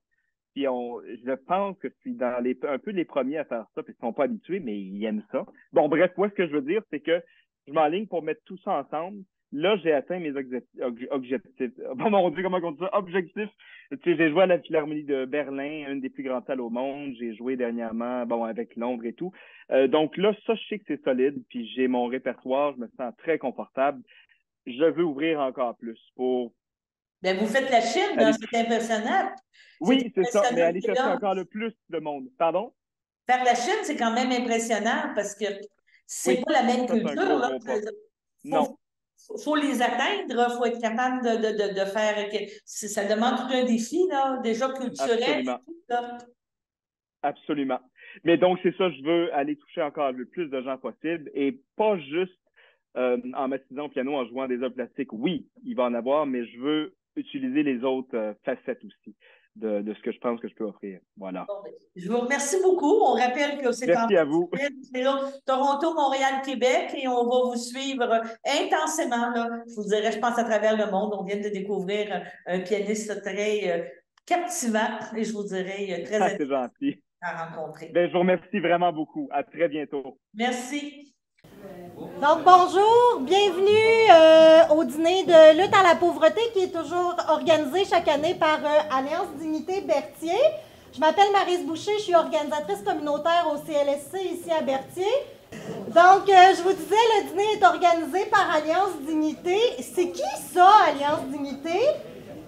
Speaker 12: Puis je pense que je suis dans un peu les premiers à faire ça, puis ils sont pas habitués, mais ils aiment ça. Bon, bref, moi, ce que je veux dire, c'est que je m'enligne pour mettre tout ça ensemble. Là, j'ai atteint mes objectifs. Bon, mon Dieu, comment on dit ça? Objectifs. Tu sais, j'ai joué à la Philharmonie de Berlin, une des plus grandes salles au monde. J'ai joué dernièrement, avec Londres et tout. Donc là, ça, je sais que c'est solide, puis j'ai mon répertoire, je me sens très confortable. Je veux ouvrir encore plus pour...
Speaker 1: Ben, vous faites la Chine, hein? C'est impressionnant.
Speaker 12: Oui, c'est ça, mais aller chercher encore le plus de monde. Pardon?
Speaker 1: Faire la Chine, c'est quand même impressionnant parce que c'est pas la même culture. Là.
Speaker 12: Non.
Speaker 1: Faut les atteindre, il faut être capable de faire... Ça demande tout un défi, là, déjà culturel.
Speaker 12: Absolument.
Speaker 1: Et tout, là.
Speaker 12: Absolument. Mais donc, c'est ça, je veux aller toucher encore le plus de gens possible et pas juste en m'assisant au piano, en jouant des œuvres plastiques. Oui, il va en avoir, mais je veux utiliser les autres facettes aussi de ce que je pense que je peux offrir. Voilà.
Speaker 1: Bon, je vous remercie beaucoup. On rappelle que c'est
Speaker 12: Merci à vous.
Speaker 1: Toronto, Montréal, Québec et on va vous suivre intensément. Là. Je vous dirais, je pense à travers le monde. On vient de découvrir un pianiste très captivant et je vous dirais très
Speaker 12: intéressant
Speaker 1: à rencontrer.
Speaker 12: Ben, je vous remercie vraiment beaucoup. À très bientôt.
Speaker 1: Merci.
Speaker 9: Donc, bonjour, bienvenue au dîner de lutte à la pauvreté qui est toujours organisé chaque année par Alliance Dignité Berthier. Je m'appelle Maryse Boucher, je suis organisatrice communautaire au CLSC ici à Berthier. Donc, je vous disais, le dîner est organisé par Alliance Dignité. C'est qui ça, Alliance Dignité?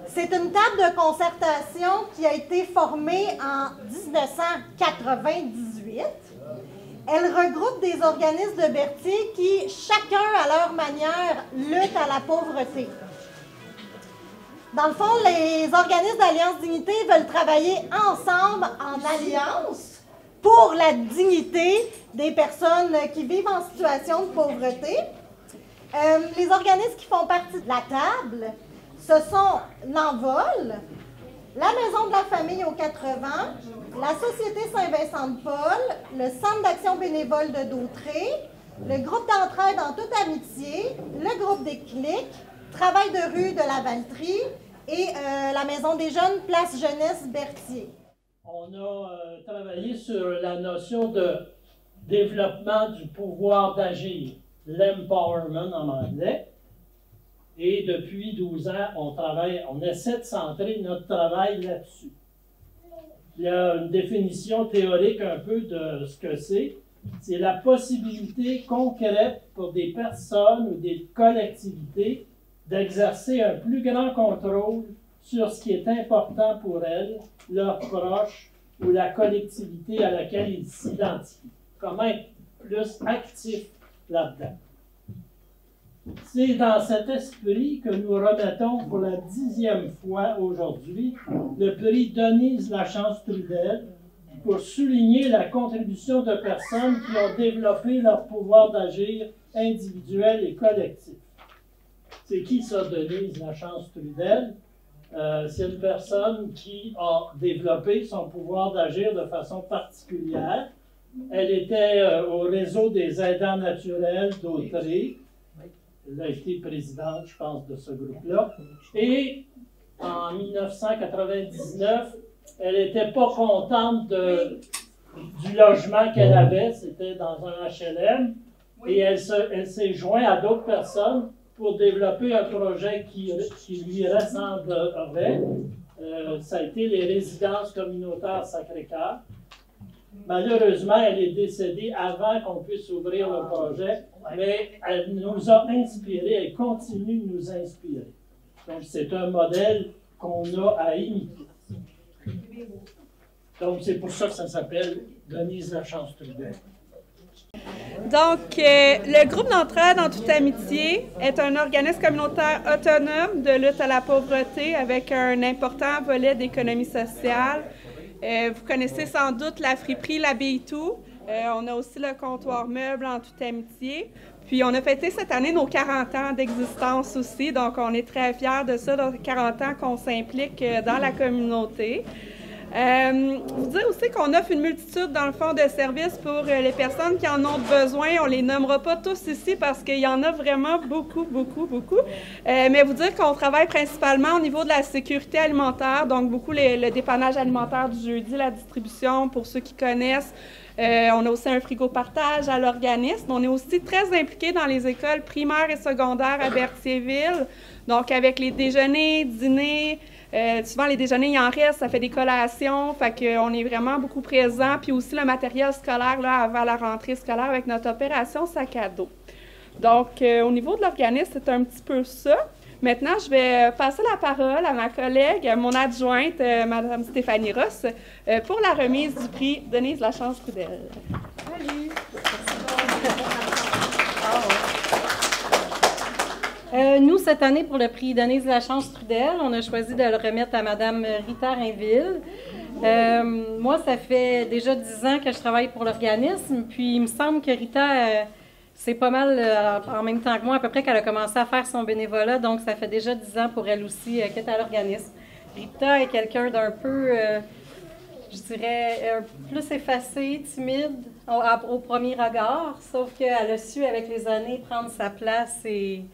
Speaker 9: C'est une table de concertation qui a été formée en 1998. Elle regroupe des organismes de Berthier qui, chacun à leur manière, luttent à la pauvreté. Dans le fond, les organismes d'Alliance Dignité veulent travailler ensemble en alliance pour la dignité des personnes qui vivent en situation de pauvreté. Les organismes qui font partie de la table, ce sont l'Envol, la Maison de la Famille aux 80, la Société Saint-Vincent-de-Paul, le Centre d'action bénévole de Dautré, le groupe d'entraide en toute amitié, le groupe des Clics, Travail de rue de la Valtrie et la Maison des jeunes, Place Jeunesse Berthier.
Speaker 13: On a travaillé sur la notion de développement du pouvoir d'agir, l'empowerment en anglais. Et depuis 12 ans, on essaie de centrer notre travail là-dessus. Il y a une définition théorique un peu de ce que c'est. C'est la possibilité concrète pour des personnes ou des collectivités d'exercer un plus grand contrôle sur ce qui est important pour elles, leurs proches ou la collectivité à laquelle ils s'identifient. Comment être plus actif là-dedans. C'est dans cet esprit que nous remettons pour la 10e fois aujourd'hui le prix Denise Lachance-Trudel pour souligner la contribution de personnes qui ont développé leur pouvoir d'agir individuel et collectif. C'est qui ça, Denise Lachance-Trudel? C'est une personne qui a développé son pouvoir d'agir de façon particulière. Elle était au réseau des aidants naturels d'Autré. Elle a été présidente, je pense, de ce groupe-là. Et en 1999, elle n'était pas contente du logement qu'elle avait. C'était dans un HLM. Et elle s'est jointe à d'autres personnes pour développer un projet qui lui ressemblerait. Ça a été les résidences communautaires Sacré-Cœur. Malheureusement, elle est décédée avant qu'on puisse ouvrir le projet, mais elle nous a inspirés, elle continue de nous inspirer. Donc, c'est un modèle qu'on a à imiter. Donc, c'est pour ça que ça s'appelle Denise Lachance-Trudel.
Speaker 6: Donc, le groupe d'entraide en toute amitié est un organisme communautaire autonome de lutte à la pauvreté avec un important volet d'économie sociale. Vous connaissez sans doute la friperie L'Abbaye Tout,
Speaker 14: On a aussi le comptoir meuble en toute amitié. Puis on a fêté cette année nos 40 ans d'existence aussi, donc on est très fiers de ça, dans 40 ans qu'on s'implique dans la communauté. Vous dire aussi qu'on offre une multitude, dans le fond, de services pour les personnes qui en ont besoin. On les nommera pas tous ici parce qu'il y en a vraiment beaucoup. Mais vous dire qu'on travaille principalement au niveau de la sécurité alimentaire, donc beaucoup le dépannage alimentaire du jeudi, la distribution, pour ceux qui connaissent. On a aussi un frigo partage à l'organisme. On est aussi très impliqués dans les écoles primaires et secondaires à Berthierville, donc avec les déjeuners, dîners. Souvent, les déjeuners, il en reste, ça fait des collations, fait qu'on est vraiment beaucoup présents. Puis aussi le matériel scolaire, là, avant la rentrée scolaire, avec notre opération sac à dos. Donc, au niveau de l'organisme, c'est un petit peu ça. Maintenant, je vais passer la parole à ma collègue, mon adjointe, Mme Stéphanie Ross, pour la remise du prix Denise Lachance-Trudel.
Speaker 9: Salut! Nous, cette année, pour le prix Denise Lachance-Trudel, on a choisi de le remettre à Mme Rita Rainville. Moi, ça fait déjà 10 ans que je travaille pour l'organisme, puis il me semble que Rita, c'est pas mal en même temps que moi, à peu près qu'elle a commencé à faire son bénévolat, donc ça fait déjà 10 ans pour elle aussi qu'elle est à l'organisme. Rita est quelqu'un d'un peu, je dirais, plus effacé, timide au premier regard, sauf qu'elle a su, avec les années, prendre sa place et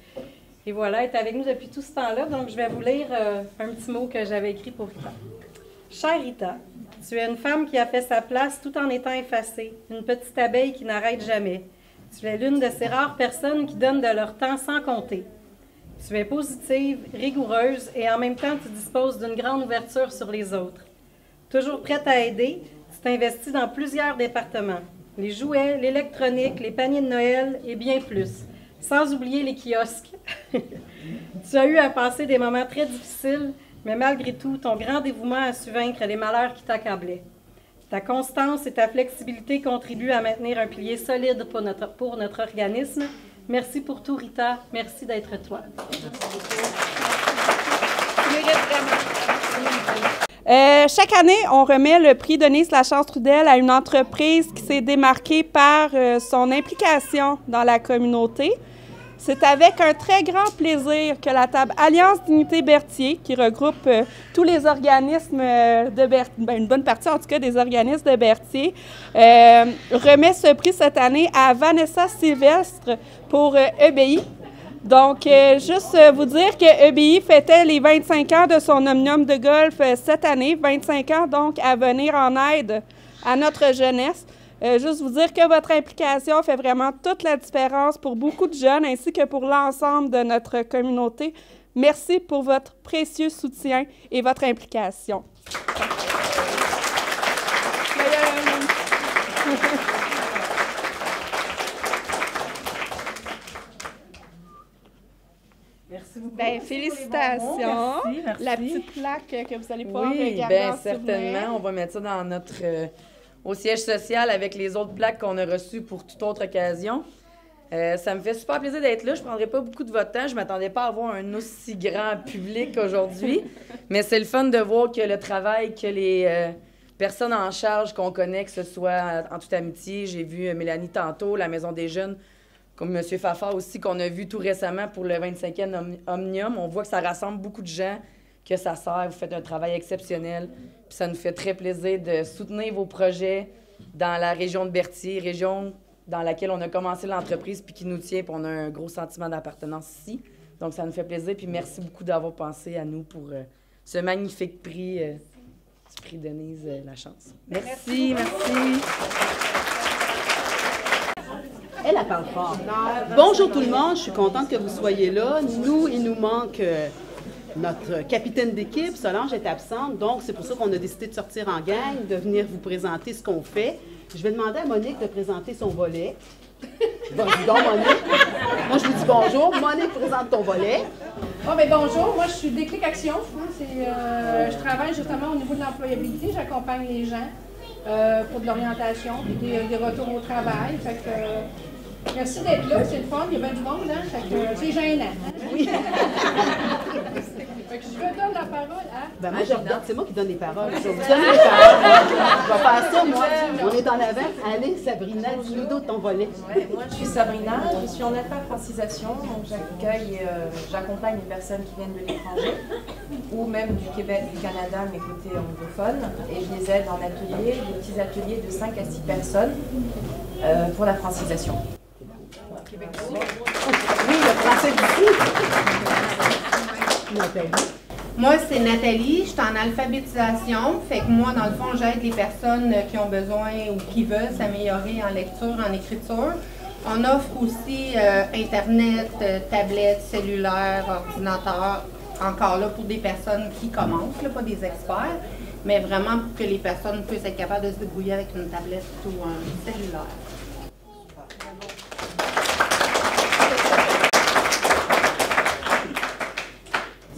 Speaker 9: voilà, elle est avec nous depuis tout ce temps-là. Donc, je vais vous lire un petit mot que j'avais écrit pour Rita. Chère Rita, tu es une femme qui a fait sa place tout en étant effacée, une petite abeille qui n'arrête jamais. Tu es l'une de ces rares personnes qui donnent de leur temps sans compter. Tu es positive, rigoureuse et en même temps, tu disposes d'une grande ouverture sur les autres. Toujours prête à aider, tu t'investis dans plusieurs départements. Les jouets, l'électronique, les paniers de Noël et bien plus. Sans oublier les kiosques. Tu as eu à passer des moments très difficiles, mais malgré tout, ton grand dévouement a su vaincre les malheurs qui t'accablaient. Ta constance et ta flexibilité contribuent à maintenir un pilier solide pour notre organisme. Merci pour tout, Rita. Merci d'être toi.
Speaker 14: Chaque année, on remet le prix Denise Lachance-Trudel à une entreprise qui s'est démarquée par son implication dans la communauté. C'est avec un très grand plaisir que la table Alliance Dignité Berthier, qui regroupe tous les organismes de Berthier, une bonne partie en tout cas des organismes de Berthier, remet ce prix cette année à Vanessa Sylvestre pour EBI. Donc, juste vous dire que EBI fêtait les 25 ans de son omnium de golf cette année, 25 ans donc à venir en aide à notre jeunesse. Juste vous dire que votre implication fait vraiment toute la différence pour beaucoup de jeunes ainsi que pour l'ensemble de notre communauté. Merci pour votre précieux soutien et votre implication.
Speaker 9: Merci beaucoup.
Speaker 14: Bien, félicitations.
Speaker 9: Merci.
Speaker 14: La petite plaque que vous allez pouvoir
Speaker 15: regarder.
Speaker 14: Oui,
Speaker 15: bien, certainement. On va mettre ça dans notre... au siège social avec les autres plaques qu'on a reçues pour toute autre occasion. Ça me fait super plaisir d'être là. Je ne prendrai pas beaucoup de votre temps. Je ne m'attendais pas à avoir un aussi grand public aujourd'hui. Mais c'est le fun de voir que le travail que les personnes en charge qu'on connaît, que ce soit en toute amitié, j'ai vu Mélanie tantôt, la Maison des Jeunes, comme M. Fafard aussi, qu'on a vu tout récemment pour le 25e Omnium. On voit que ça rassemble beaucoup de gens, que ça sert. Vous faites un travail exceptionnel. Puis ça nous fait très plaisir de soutenir vos projets dans la région de Berthier, région dans laquelle on a commencé l'entreprise puis qui nous tient, puis on a un gros sentiment d'appartenance ici. Donc, ça nous fait plaisir. Puis merci beaucoup d'avoir pensé à nous pour ce magnifique prix, du prix Denise Lachance. Merci.
Speaker 16: Elle parle fort. Bonjour tout le monde, je suis contente que vous soyez là. Nous, il nous manque notre capitaine d'équipe, Solange est absente, donc c'est pour ça qu'on a décidé de sortir en gang, de venir vous présenter ce qu'on fait. Je vais demander à Monique de présenter son volet. Vas-y donc, Monique. Moi, je vous dis bonjour. Monique, présente ton volet.
Speaker 17: Oh, bien, bonjour, moi je suis Déclic Action. Je travaille justement au niveau de l'employabilité, j'accompagne les gens pour de l'orientation et des retours au travail. Fait que, merci d'être là, c'est le fun, il y a bien du monde, hein? Fait que c'est gênant. Hein? Oui. Fait que je vais donner la parole à...
Speaker 16: Ben moi, c'est moi qui donne les paroles. Je vais vous donner les paroles. Je vais faire ça, moi. On est en avant. Allez, Sabrina, dis-nous d'autres ton volet.
Speaker 18: Ouais, moi, je suis Sabrina. Je suis en alpha-francisation. Donc, j'accompagne les personnes qui viennent de l'étranger ou même du Québec, du Canada, mais côté anglophone. Et je les aide en atelier, des petits ateliers de 5 à 6 personnes pour la francisation.
Speaker 16: Oui, le français d'ici. Nathalie.
Speaker 19: Moi, c'est Nathalie, je suis en alphabétisation. Fait que moi, dans le fond, j'aide les personnes qui ont besoin ou qui veulent s'améliorer en lecture, en écriture. On offre aussi Internet, tablette, cellulaire, ordinateur, encore là pour des personnes qui commencent, là, pas des experts, mais vraiment pour que les personnes puissent être capables de se débrouiller avec une tablette ou un cellulaire.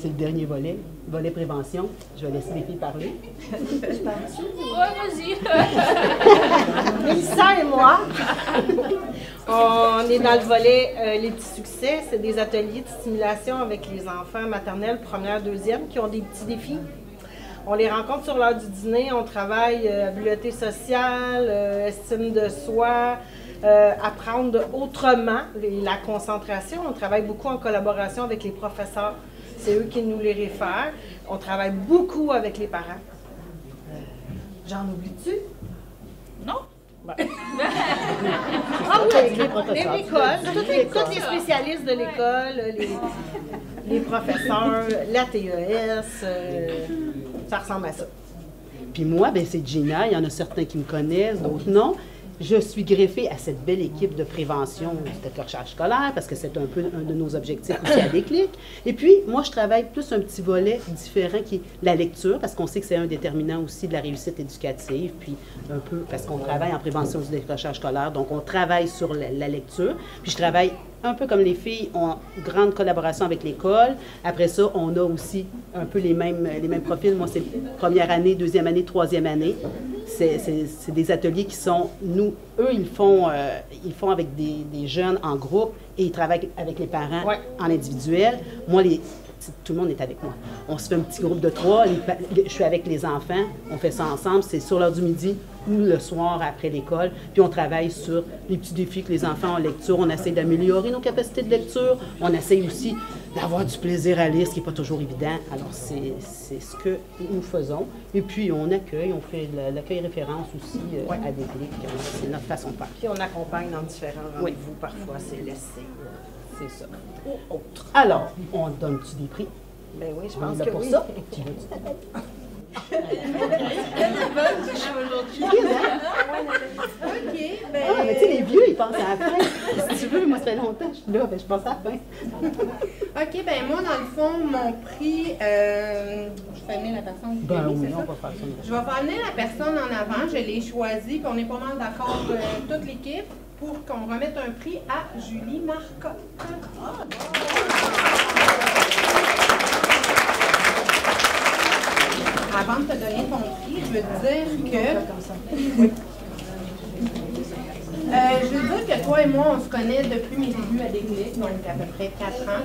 Speaker 16: C'est le dernier volet prévention. Je vais laisser les filles parler.
Speaker 20: Ouais, vas-y. Mélissa et moi, on est dans le volet Les petits succès. C'est des ateliers de stimulation avec les enfants maternels, première, deuxième, qui ont des petits défis. On les rencontre sur l'heure du dîner. On travaille habileté sociale, estime de soi, apprendre autrement, la concentration. On travaille beaucoup en collaboration avec les professeurs. C'est eux qui nous les réfèrent. On travaille beaucoup avec les parents. J'en oublie-tu? Non. Ben. Ah oui, avec l'école, tous les spécialistes de l'école, les professeurs, la TES, ça ressemble à ça.
Speaker 16: Puis moi, ben, c'est Gina. Il y en a certains qui me connaissent, d'autres non. Je suis greffée à cette belle équipe de prévention du décrochage scolaire parce que c'est un peu un de nos objectifs aussi à Déclic. Et puis, moi, je travaille plus un petit volet différent qui est la lecture parce qu'on sait que c'est un déterminant aussi de la réussite éducative, puis un peu parce qu'on travaille en prévention du décrochage scolaire, donc on travaille sur la lecture. Puis je travaille un peu comme les filles, en grande collaboration avec l'école. Après ça, on a aussi un peu les mêmes profils. Moi, c'est première année, deuxième année, troisième année. C'est des ateliers qui sont, eux, ils font avec des jeunes en groupe et ils travaillent avec les parents en individuel. Moi, tout le monde est avec moi. On se fait un petit groupe de 3. Je suis avec les enfants. On fait ça ensemble. C'est sur l'heure du midi ou le soir après l'école. Puis on travaille sur les petits défis que les enfants ont en lecture. On essaie d'améliorer nos capacités de lecture. On essaie aussi d'avoir du plaisir à lire, ce qui n'est pas toujours évident. Alors, c'est ce que nous faisons. Et puis, on accueille. On fait l'accueil référence aussi à Déclic. C'est notre façon de faire.
Speaker 20: Puis on accompagne dans différents rendez-vous. Parfois, c'est laissé.
Speaker 16: C'est ça. Ou autre. Alors, on donne-tu des prix?
Speaker 20: Ben oui, je pense que
Speaker 16: pour
Speaker 20: oui.
Speaker 16: Ça. Tu veux-tu t'appeler?
Speaker 20: Elle est bonne, je suis aujourd'hui. OK, ben...
Speaker 16: Ah, mais tu sais, les vieux, ils pensent à la fin. Si tu veux, moi, ça fait longtemps que je suis là, ben je pense à la fin.
Speaker 19: OK, ben moi, dans le fond, mon prix... je fais venir la personne.
Speaker 16: Ben oui, on va faire ça.
Speaker 19: Je vais faire venir la personne en avant. Je l'ai choisie, puis on est pas mal d'accord, toute l'équipe, pour qu'on remette un prix à Julie Marcotte. Avant de te donner ton prix, je veux te dire que... je veux dire que toi et moi, on se connaît depuis mes débuts à Déclic, donc à peu près 4 ans.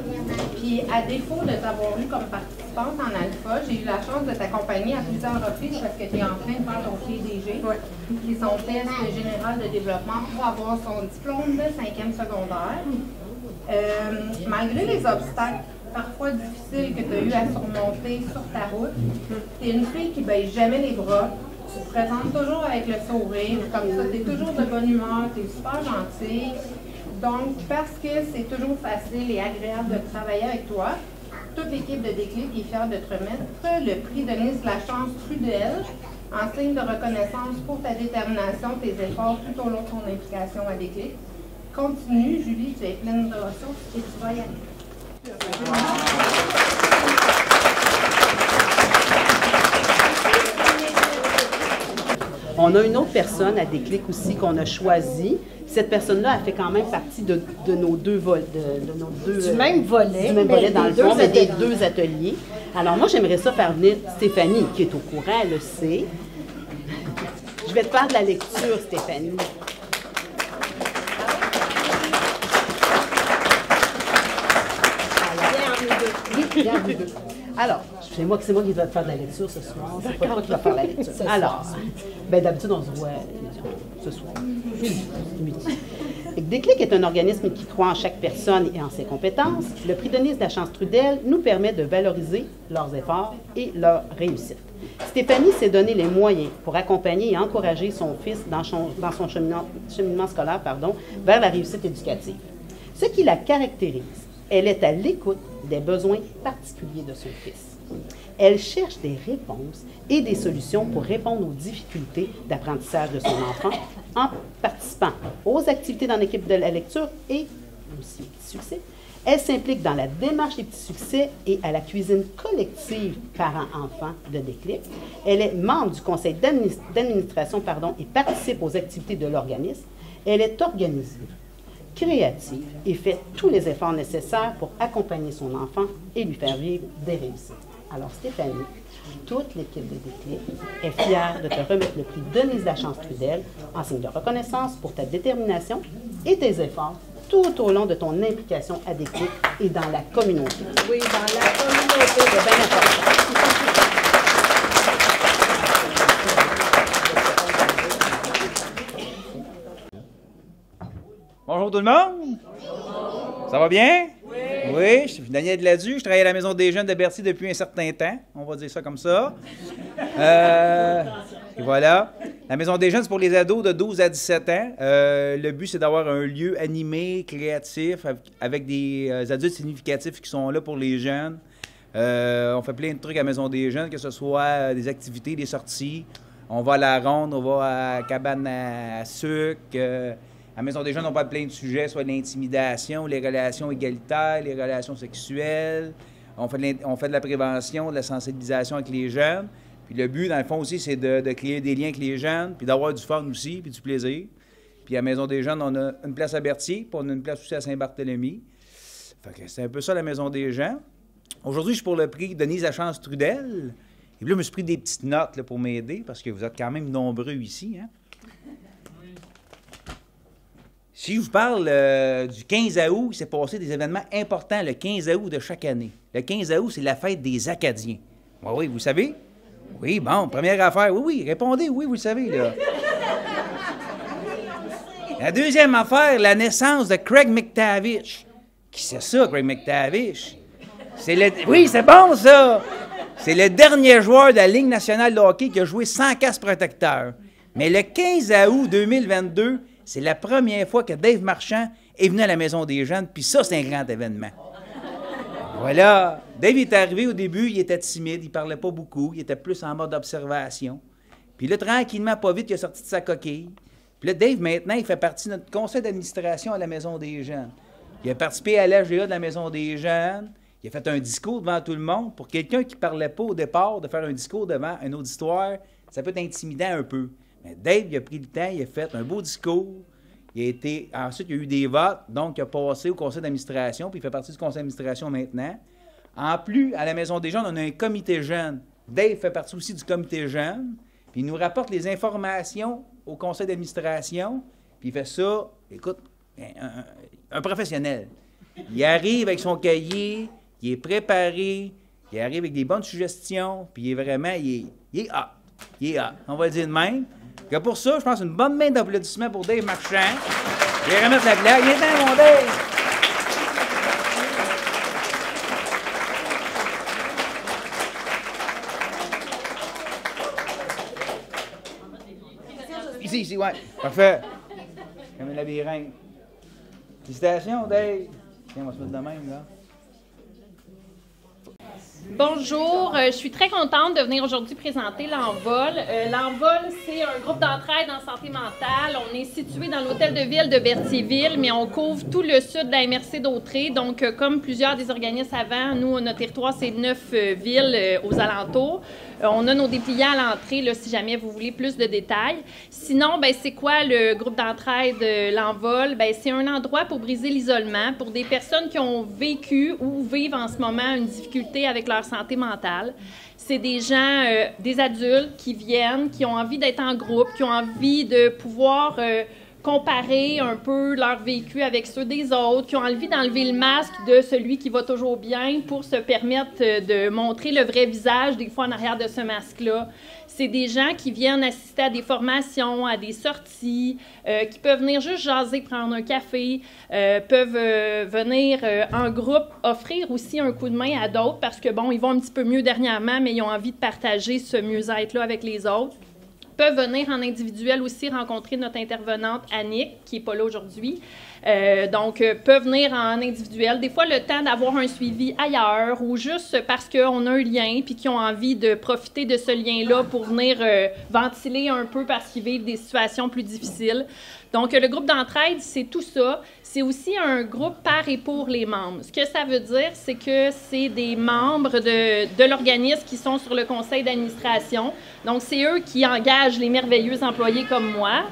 Speaker 19: Puis à défaut de t'avoir eu comme participante en alpha, j'ai eu la chance de t'accompagner à plusieurs reprises parce que tu es en train de faire ton PDG, qui est son test général de développement pour avoir son diplôme de 5e secondaire. Malgré les obstacles parfois difficiles que tu as eu à surmonter sur ta route, tu es une fille qui ne baisse jamais les bras. Tu te présentes toujours avec le sourire, comme ça, tu es toujours de bonne humeur, tu es super gentille. Donc, parce que c'est toujours facile et agréable de travailler avec toi, toute l'équipe de Déclic est fière de te remettre le prix Denise Lachance Trudel en signe de reconnaissance pour ta détermination, tes efforts tout au long de ton implication à Déclic. Continue, Julie, tu es pleine de ressources et tu vas y aller.
Speaker 16: On a une autre personne à Déclic aussi qu'on a choisie. Cette personne-là, elle fait quand même partie de nos deux volets.
Speaker 20: Du même volet.
Speaker 16: Du même volet dans le fond, mais des deux ateliers. Alors moi, j'aimerais ça faire venir Stéphanie, qui est au courant, elle le sait. Je vais te faire de la lecture, Stéphanie. Alors, c'est moi qui vais faire de la lecture ce soir. C'est pas toi qui vas faire la lecture. Alors, d'habitude, on se voit ce soir. Midi. Déclic est un organisme qui croit en chaque personne et en ses compétences. Le prix Denise Lachance Trudel nous permet de valoriser leurs efforts et leur réussite. Stéphanie s'est donné les moyens pour accompagner et encourager son fils dans son cheminement scolaire vers la réussite éducative. Ce qui la caractérise, elle est à l'écoute des besoins particuliers de son fils. Elle cherche des réponses et des solutions pour répondre aux difficultés d'apprentissage de son enfant en participant aux activités dans l'équipe de la lecture et aussi aux petits succès. Elle s'implique dans la démarche des petits succès et à la cuisine collective parents-enfants de Déclic. Elle est membre du conseil d'administration et participe aux activités de l'organisme. Elle est organisée, créative et fait tous les efforts nécessaires pour accompagner son enfant et lui faire vivre des réussites. Alors Stéphanie, toute l'équipe de Déclic est fière de te remettre le prix Denise Lachance Trudel en signe de reconnaissance pour ta détermination et tes efforts tout au long de ton implication à Déclic et dans la communauté. Oui, dans la communauté, c'est bien important.
Speaker 21: Bonjour tout le monde! Ça va bien? Oui! Oui, je suis Daniel Gladu, je travaille à la Maison des Jeunes de Berthier depuis un certain temps, on va dire ça comme ça. Et voilà. La Maison des Jeunes, c'est pour les ados de 12 à 17 ans. Le but, c'est d'avoir un lieu animé, créatif, avec des adultes significatifs qui sont là pour les jeunes. On fait plein de trucs à la Maison des Jeunes, que ce soit des activités, des sorties. On va à la ronde, on va à la cabane à sucre. À la Maison des Jeunes, on parle plein de sujets, soit l'intimidation, les relations égalitaires, les relations sexuelles. On fait de la prévention, de la sensibilisation avec les jeunes. Puis le but, dans le fond aussi, c'est de créer des liens avec les jeunes, puis d'avoir du fun aussi, puis du plaisir. Puis à la Maison des Jeunes, on a une place à Berthier, puis on a une place aussi à Saint-Barthélemy. Fait que c'est un peu ça, la Maison des Jeunes. Aujourd'hui, je suis pour le prix Denise Lachance Trudel. Et puis là, je me suis pris des petites notes là, pour m'aider, parce que vous êtes quand même nombreux ici, hein? Si je vous parle du 15 août, il s'est passé des événements importants le 15 août de chaque année. Le 15 août, c'est la fête des Acadiens. Oui, vous le savez? Oui, bon, première affaire. Oui, répondez, oui, vous le savez, là. La deuxième affaire, la naissance de Craig McTavish. Qui c'est ça, Craig McTavish? Oui, c'est bon, ça! C'est le dernier joueur de la Ligue nationale de hockey qui a joué sans casque protecteur. Mais le 15 août 2022, c'est la première fois que Dave Marchand est venu à la Maison des Jeunes, puis ça, c'est un grand événement. Voilà. Dave est arrivé au début, il était timide, il parlait pas beaucoup, il était plus en mode observation. Puis là, tranquillement, pas vite, il est sorti de sa coquille. Puis là, Dave, maintenant, il fait partie de notre conseil d'administration à la Maison des Jeunes. Il a participé à l'AGA de la Maison des Jeunes. Il a fait un discours devant tout le monde. Pour quelqu'un qui parlait pas au départ, de faire un discours devant un auditoire, ça peut être intimidant un peu. Mais Dave, il a pris le temps, il a fait un beau discours. Ensuite, il y a eu des votes, donc il a passé au conseil d'administration, puis il fait partie du conseil d'administration maintenant. En plus, à la Maison des Jeunes, on a un comité jeune. Dave fait partie aussi du comité jeune, puis il nous rapporte les informations au conseil d'administration, puis il fait ça, écoute, un professionnel. Il arrive avec son cahier, il est préparé, il arrive avec des bonnes suggestions, puis il est vraiment, il est hot. Il est hot. On va le dire de même. Que pour ça, je pense une bonne main d'applaudissements pour Dave Marchand. Je vais remettre la blague. Viens ten, mon Dave! Ici, ouais. Parfait. Comme un labyrinthe. Félicitations, Dave. Tiens, on va se mettre de même, là.
Speaker 22: Bonjour, je suis très contente de venir aujourd'hui présenter l'Envol. L'Envol, c'est un groupe d'entraide en santé mentale. On est situé dans l'hôtel de ville de Berthierville, mais on couvre tout le sud de la MRC d'Autrey. Donc, comme plusieurs des organismes avant, nous, notre territoire, c'est 9 villes aux alentours. On a nos dépliants à l'entrée, là, si jamais vous voulez plus de détails. Sinon, ben, c'est quoi le groupe d'entraide l'Envol? Ben, c'est un endroit pour briser l'isolement pour des personnes qui ont vécu ou vivent en ce moment une difficulté avec leur santé mentale. C'est des gens, des adultes qui viennent, qui ont envie d'être en groupe, qui ont envie de pouvoir comparer un peu leur vécu avec ceux des autres, qui ont envie d'enlever le masque de celui qui va toujours bien pour se permettre de montrer le vrai visage, des fois en arrière de ce masque-là. C'est des gens qui viennent assister à des formations, à des sorties, qui peuvent venir juste jaser, prendre un café, peuvent venir en groupe, offrir aussi un coup de main à d'autres parce que, bon, ils vont un petit peu mieux dernièrement, mais ils ont envie de partager ce mieux-être-là avec les autres. Peuvent venir en individuel aussi rencontrer notre intervenante Annick, qui n'est pas là aujourd'hui. Donc, peuvent venir en individuel. Des fois, le temps d'avoir un suivi ailleurs ou juste parce qu'on a un lien puis qu'ils ont envie de profiter de ce lien-là pour venir ventiler un peu parce qu'ils vivent des situations plus difficiles. Donc, le groupe d'entraide, c'est tout ça. C'est aussi un groupe par et pour les membres. Ce que ça veut dire, c'est que c'est des membres de l'organisme qui sont sur le conseil d'administration. Donc, c'est eux qui engagent les merveilleux employés comme moi.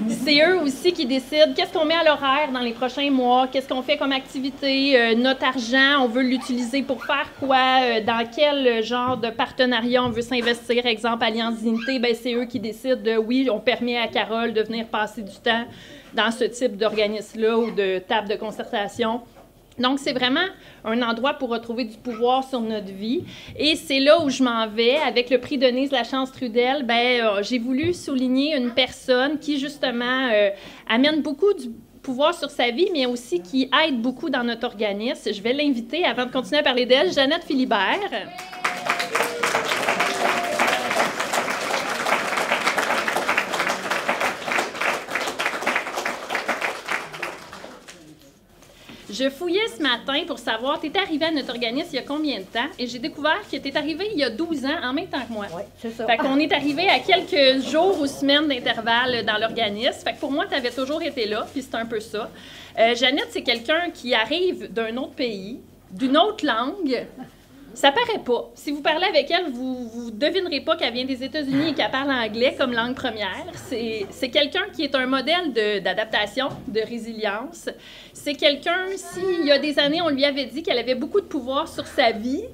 Speaker 22: C'est eux aussi qui décident qu'est-ce qu'on met à l'horaire dans les prochains mois, qu'est-ce qu'on fait comme activité, notre argent, on veut l'utiliser pour faire quoi, dans quel genre de partenariat on veut s'investir. Exemple, Alliance Dignité, bien, c'est eux qui décident de, oui, on permet à Carole de venir passer du temps dans ce type d'organisme-là ou de table de concertation. Donc, c'est vraiment un endroit pour retrouver du pouvoir sur notre vie. Et c'est là où je m'en vais. Avec le prix Denise Lachance-Trudel, j'ai voulu souligner une personne qui, justement, amène beaucoup du pouvoir sur sa vie, mais aussi qui aide beaucoup dans notre organisme. Je vais l'inviter, avant de continuer à parler d'elle, Jeannette Philibert. Je fouillais ce matin pour savoir, tu es arrivée à notre organisme il y a combien de temps? Et j'ai découvert que tu es arrivée il y a 12 ans, en même temps que moi.
Speaker 2: Oui, c'est ça.
Speaker 22: Fait qu'on est arrivé à quelques jours ou semaines d'intervalle dans l'organisme. Fait que pour moi, tu avais toujours été là, puis c'est un peu ça. Jeannette, c'est quelqu'un qui arrive d'un autre pays, d'une autre langue. Ça paraît pas. Si vous parlez avec elle, vous devinerez pas qu'elle vient des États-Unis et qu'elle parle anglais comme langue première. C'est quelqu'un qui est un modèle d'adaptation, de résilience. C'est quelqu'un, s'il y a des années, on lui avait dit qu'elle avait beaucoup de pouvoir sur sa vie,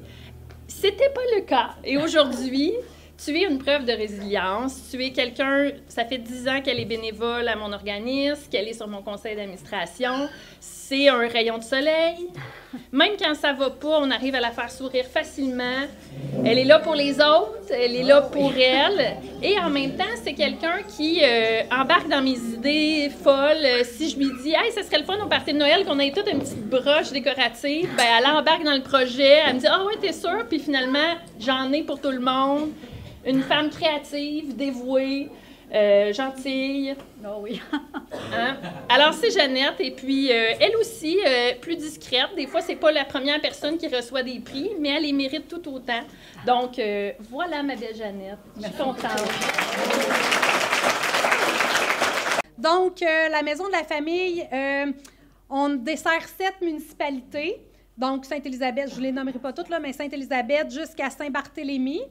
Speaker 22: c'était pas le cas. Et aujourd'hui, tu es une preuve de résilience. Tu es quelqu'un, ça fait 10 ans qu'elle est bénévole à mon organisme, qu'elle est sur mon conseil d'administration. C'est un rayon de soleil. Même quand ça va pas, on arrive à la faire sourire facilement. Elle est là pour les autres, elle est là pour elle. Et en même temps, c'est quelqu'un qui embarque dans mes idées folles. Si je lui dis « Hey, ça serait le fun au party de Noël qu'on ait toute une petite broche décorative », ben elle embarque dans le projet. Elle me dit « Ah ouais, t'es sûre? » Puis finalement, j'en ai pour tout le monde. Une femme créative, dévouée, gentille.
Speaker 2: Oh oui.
Speaker 22: Hein? Alors, c'est Jeannette. Et puis, elle aussi, plus discrète. Des fois, c'est pas la première personne qui reçoit des prix, mais elle les mérite tout autant. Donc, voilà ma belle Jeannette. Je suis contente.
Speaker 9: Donc, la Maison de la famille, on dessert 7 municipalités. Donc, Sainte-Élisabeth, je ne les nommerai pas toutes, là, mais Sainte-Élisabeth jusqu'à Saint-Barthélemy.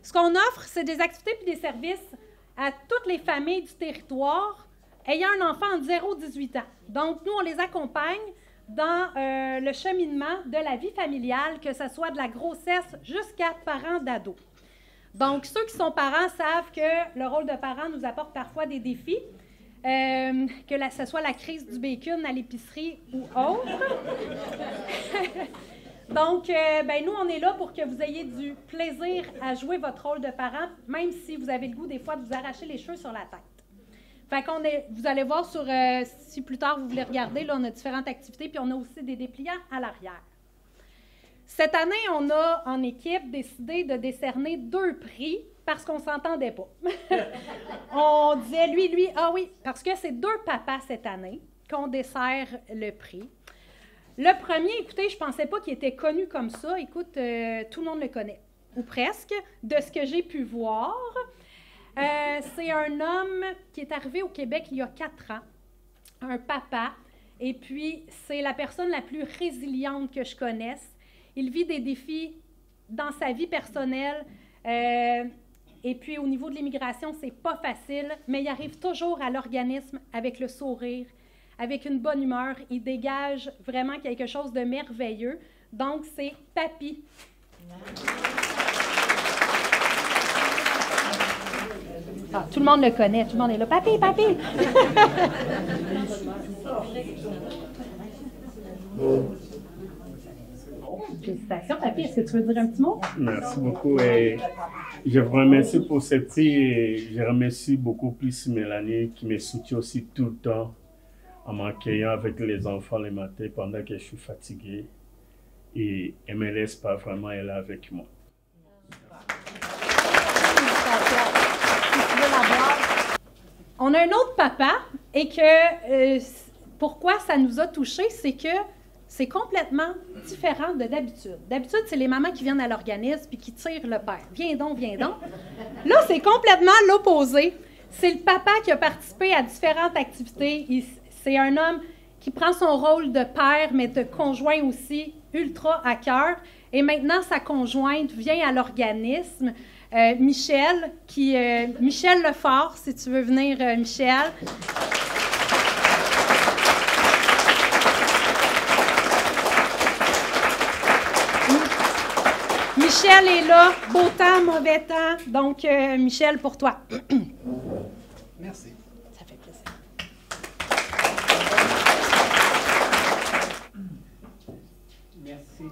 Speaker 9: Ce qu'on offre, c'est des activités et des services à toutes les familles du territoire ayant un enfant entre 0 et 18 ans. Donc, nous, on les accompagne dans le cheminement de la vie familiale, que ce soit de la grossesse jusqu'à parents d'ados. Donc, ceux qui sont parents savent que le rôle de parent nous apporte parfois des défis, que ce soit la crise du bacon à l'épicerie ou autre. Donc, nous, on est là pour que vous ayez du plaisir à jouer votre rôle de parent, même si vous avez le goût, des fois, de vous arracher les cheveux sur la tête. Fait qu'on vous allez voir sur, si plus tard vous voulez regarder, là, on a différentes activités, puis on a aussi des dépliants à l'arrière. Cette année, on a, en équipe, décidé de décerner 2 prix parce qu'on ne s'entendait pas. On disait, lui, ah oui, parce que c'est 2 papas cette année qu'on dessert le prix. Le premier, écoutez, je ne pensais pas qu'il était connu comme ça. Écoute, tout le monde le connaît, ou presque, de ce que j'ai pu voir. C'est un homme qui est arrivé au Québec il y a 4 ans, un papa, et puis c'est la personne la plus résiliente que je connaisse. Il vit des défis dans sa vie personnelle, et puis au niveau de l'immigration, c'est pas facile, mais il arrive toujours à l'organisme avec le sourire, avec une bonne humeur. Il dégage vraiment quelque chose de merveilleux. Donc, c'est Papy.
Speaker 2: Ah,
Speaker 22: Tout le monde le connaît. Tout le monde est là. Papy, papy! Félicitations, papy. Est-ce que tu veux dire un petit mot?
Speaker 2: Merci beaucoup. Et je vous remercie pour ce prix et je remercie beaucoup plus Mélanie qui me soutient aussi tout le temps en m'accueillant avec les enfants les matins pendant que je suis fatigué. Et elle ne me laisse pas vraiment, elle est avec moi.
Speaker 22: On a un autre papa et que pourquoi ça nous a touchés, c'est que c'est complètement différent de d'habitude. D'habitude, c'est les mamans qui viennent à l'organisme puis qui tirent le père. Viens donc, viens donc. Là, c'est complètement l'opposé. C'est le papa qui a participé à différentes activités. C'est un homme qui prend son rôle de père, mais de conjoint aussi, ultra à cœur. Et maintenant, sa conjointe vient à l'organisme. Michel Lefort, si tu veux venir, Michel. Michel est là, beau temps, mauvais temps. Donc, Michel, pour toi.
Speaker 3: Merci.
Speaker 22: Ça fait plaisir.
Speaker 3: Merci.